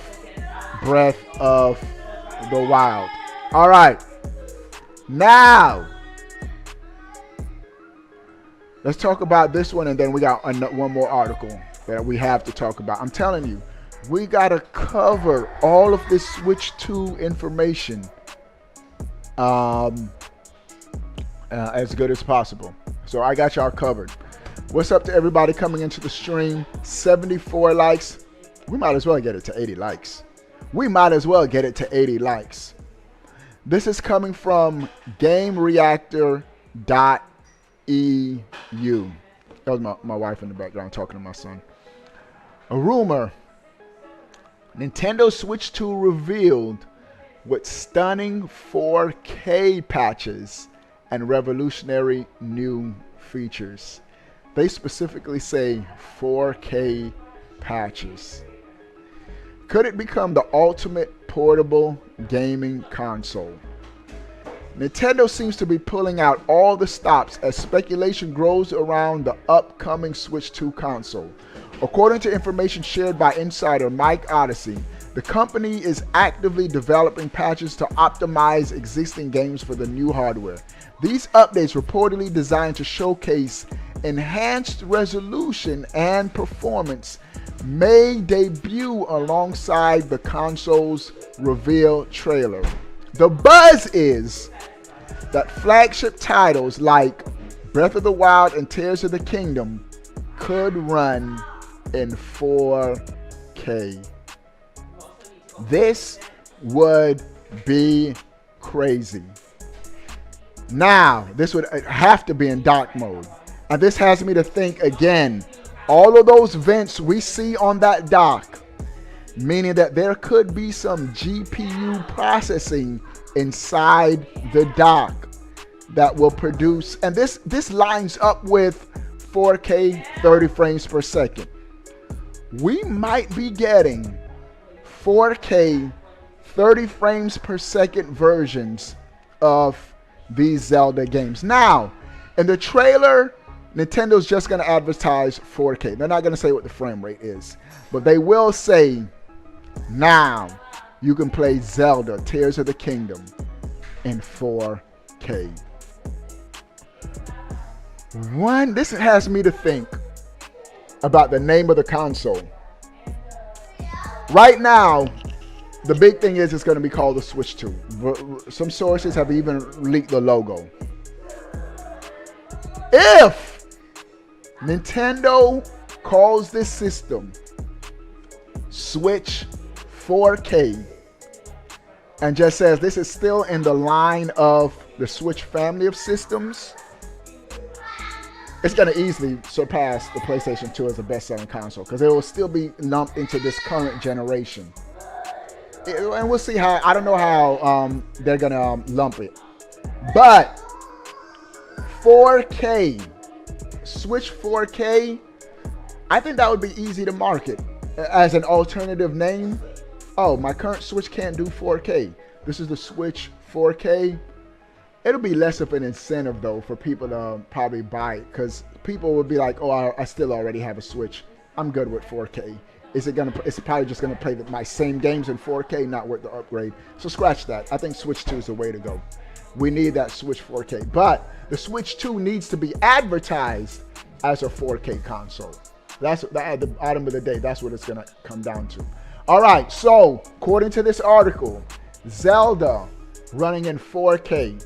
Breath of the Wild. All right. Now, let's talk about this one, and then we got one more article that we have to talk about. I'm telling you, we got to cover all of this Switch 2 information as good as possible. So I got y'all covered. What's up to everybody coming into the stream? 74 likes. We might as well get it to 80 likes. This is coming from GameReactor.eu. That was my wife in the background talking to my son. A rumor. Nintendo Switch 2 revealed with stunning 4K patches and revolutionary new features. They specifically say 4K patches. Could it become the ultimate portable gaming console? Nintendo seems to be pulling out all the stops as speculation grows around the upcoming Switch 2 console. According to information shared by insider Mike Odyssey, the company is actively developing patches to optimize existing games for the new hardware. These updates, reportedly designed to showcase enhanced resolution and performance, may debut alongside the console's reveal trailer. The buzz is that flagship titles like Breath of the Wild and Tears of the Kingdom could run in 4K. This would be crazy. Now, this would have to be in dock mode. And this has me to think again, all of those vents we see on that dock, meaning that there could be some GPU processing inside the dock that will produce, and this lines up with 4K 30 frames per second. We might be getting 4K 30 frames per second versions of these Zelda games. Now, in the trailer, Nintendo's just going to advertise 4K. They're not going to say what the frame rate is, but they will say, now you can play Zelda Tears of the Kingdom in 4K. This has me to think about the name of the console. Right now, the big thing is it's going to be called the Switch 2. Some sources have even leaked the logo. If Nintendo calls this system Switch 4K and just says this is still in the line of the Switch family of systems, it's going to easily surpass the PlayStation 2 as the best-selling console because it will still be lumped into this current generation. And we'll see how, I don't know how they're going to lump it. But 4K, Switch 4K, I think that would be easy to market as an alternative name. Oh, my current Switch can't do 4K. This is the Switch 4K. It'll be less of an incentive though for people to probably buy it because people will be like, oh, I still already have a Switch. I'm good with 4K. It's probably just gonna play my same games in 4K, not worth the upgrade. So scratch that. I think Switch 2 is the way to go. We need that Switch 4K, but the Switch 2 needs to be advertised as a 4K console. That's at the bottom of the day. That's what it's gonna come down to. All right. So according to this article, Zelda running in 4K.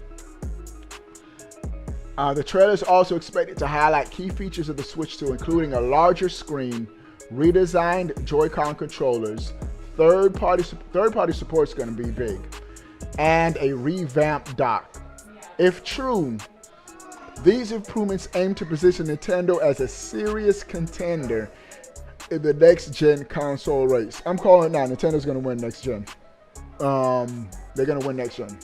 The trailer is also expected to highlight key features of the Switch 2, including a larger screen, redesigned Joy-Con controllers, third-party support is going to be big, and a revamped dock. If true, these improvements aim to position Nintendo as a serious contender in the next-gen console race. I'm calling it now. Nintendo's going to win next-gen. They're going to win next-gen.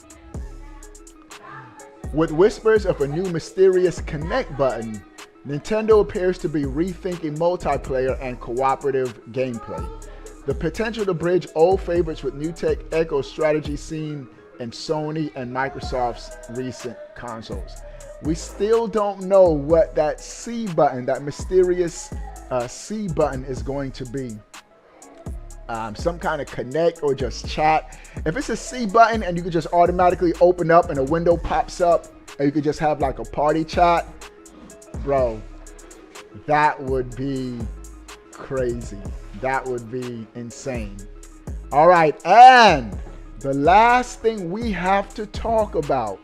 With whispers of a new mysterious connect button, Nintendo appears to be rethinking multiplayer and cooperative gameplay. The potential to bridge old favorites with new tech echoes strategy seen in Sony and Microsoft's recent consoles. We still don't know what that C button, that mysterious C button is going to be. Some kind of connect or just chat. If it's a C button and you can just automatically open up and a window pops up and you could just have like a party chat, bro, that would be crazy. That would be insane. All right, and the last thing we have to talk about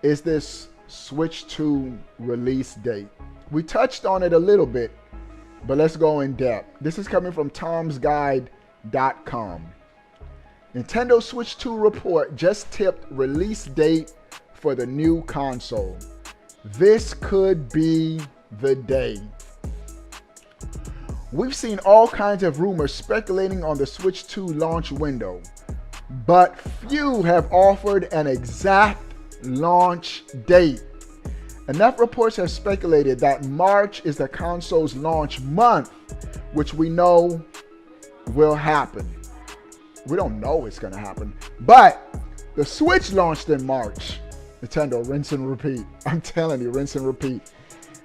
is this Switch 2 release date. We touched on it a little bit, but let's go in depth. This is coming from tomsguide.com. Nintendo Switch 2 report just tipped release date for the new console. This could be the day. We've seen all kinds of rumors speculating on the Switch 2 launch window, but few have offered an exact launch date. Enough reports have speculated that March is the console's launch month, which we know will happen. We don't know it's going to happen, but the Switch launched in March. Nintendo, rinse and repeat. I'm telling you, rinse and repeat.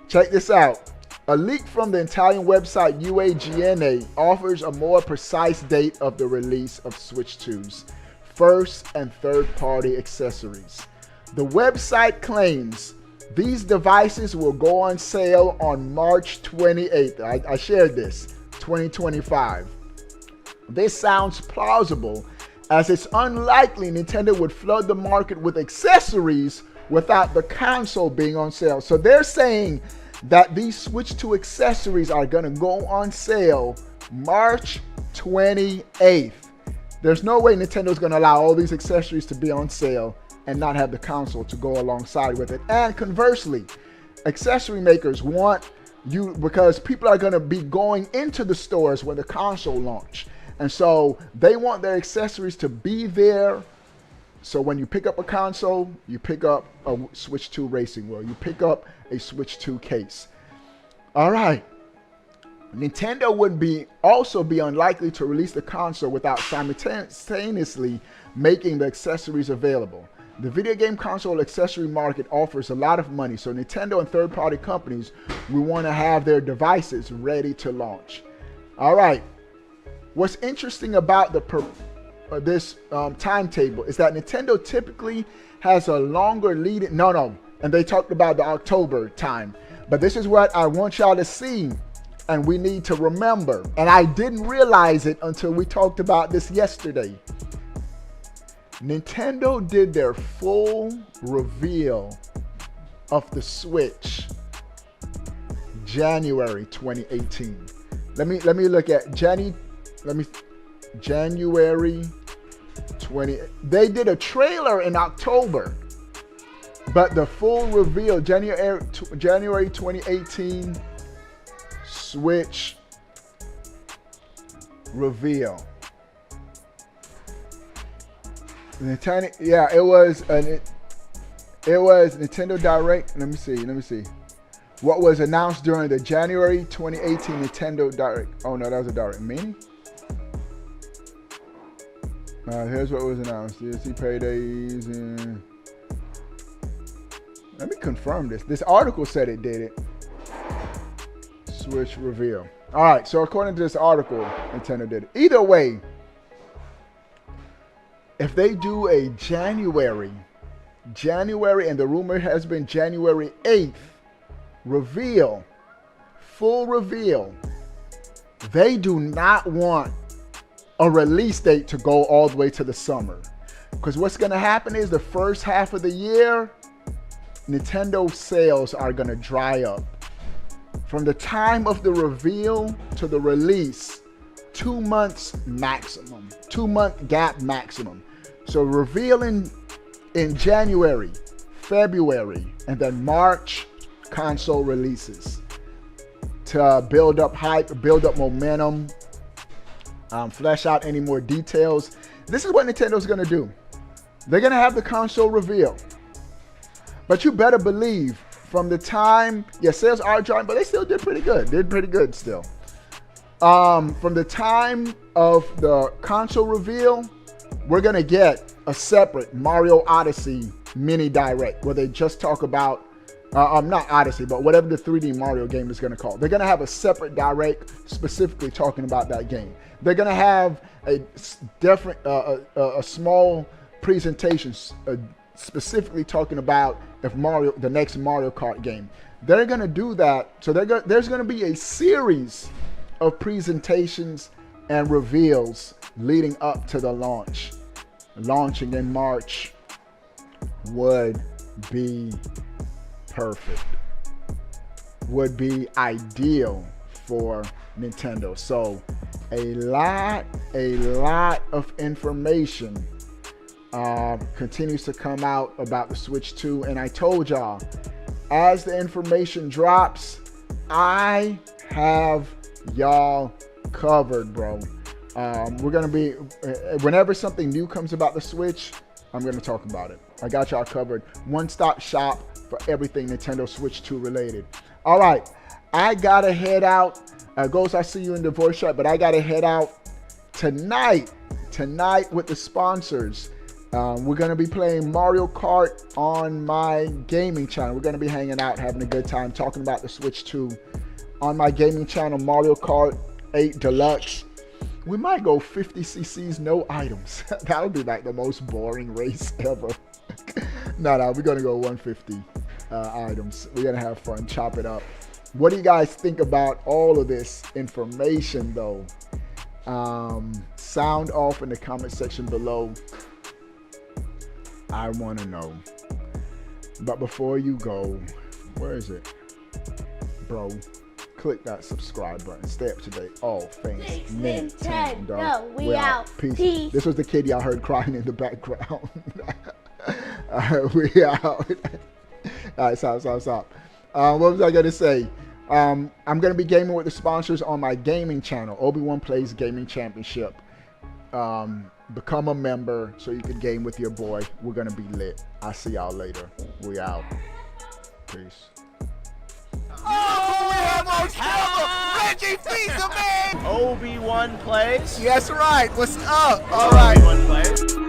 Check this out. A leak from the Italian website UAGNA offers a more precise date of the release of Switch 2's first and third-party accessories. The website claims these devices will go on sale on March 28th. I shared this, 2025. This sounds plausible, as it's unlikely Nintendo would flood the market with accessories without the console being on sale. So they're saying that these Switch 2 accessories are going to go on sale March 28th. There's no way Nintendo's going to allow all these accessories to be on sale and not have the console to go alongside with it. And conversely, accessory makers want you, because people are going to be going into the stores when the console launch. And so they want their accessories to be there. So when you pick up a console, you pick up a Switch 2 racing wheel, you pick up a Switch 2 case. All right. Nintendo would also be unlikely to release the console without simultaneously making the accessories available. The video game console accessory market offers a lot of money, so Nintendo and third-party companies will want to have their devices ready to launch. All right. What's interesting about this timetable is that Nintendo typically has a longer lead. And they talked about the October time. But this is what I want y'all to see, and we need to remember. And I didn't realize it until we talked about this yesterday. Nintendo did their full reveal of the Switch January 2018. Let me look at January 20. They did a trailer in October, but the full reveal January 2018 Switch reveal. Nintendo, yeah, it was Nintendo Direct. Let me see. What was announced during the January 2018 Nintendo Direct? Oh no, that was a Direct Mini. Here's what was announced. DLC paydays. And let me confirm this. This article said it did it. Switch reveal. All right, so according to this article, Nintendo did it. Either way, if they do a January, and the rumor has been January 8th reveal, full reveal, they do not want a release date to go all the way to the summer. Because what's going to happen is the first half of the year, Nintendo sales are going to dry up. From the time of the reveal to the release, 2 months maximum, 2-month gap maximum. So revealing in January, February, and then March, console releases to build up hype, build up momentum, flesh out any more details. This is what Nintendo's going to do. They're going to have the console reveal. But you better believe from the time, sales are dropping, but they still did pretty good. Did pretty good still. From the time of the console reveal, we're gonna get a separate Mario Odyssey mini direct where they just talk about not Odyssey, but whatever the 3D Mario game is gonna call. They're gonna have a separate direct specifically talking about that game. They're gonna have a different, a small presentation specifically talking about the next Mario Kart game. They're gonna do that. So there's gonna be a series of presentations and reveals leading up to the launch. Launching in March would be perfect. Would be ideal for Nintendo. So a lot of information continues to come out about the Switch 2, and I told y'all, as the information drops, I have y'all covered, bro. We're gonna be, whenever something new comes about the Switch, I'm gonna talk about it. I got y'all covered. One-stop shop for everything Nintendo Switch 2 related. All right, I gotta head out. Ghost, I see you in the voice chat, but I gotta head out tonight with the sponsors. We're gonna be playing Mario Kart on my gaming channel. We're gonna be hanging out, having a good time, talking about the Switch 2 on my gaming channel, Mario Kart 8 Deluxe. We might go 50 cc's, no items. That would be like the most boring race ever. No, we're gonna go 150 items. We're gonna have fun, chop it up. What do you guys think about all of this information, though? Sound off in the comment section below. I want to know. But before you go, where is it? Bro, click that subscribe button. Stay up to date. All things Nintendo. We out. Peace. This was the kid y'all heard crying in the background. We out. All right, stop. What was I going to say? I'm going to be gaming with the sponsors on my gaming channel, Obi-Wan Plays Gaming Championship. Become a member so you can game with your boy. We're going to be lit. I'll see y'all later. We out. Peace. Oh, we have our camera! Reggie Fils-Aimé! Obi-Wan plays. Yes, right. What's up? All right. Obi-Wan plays.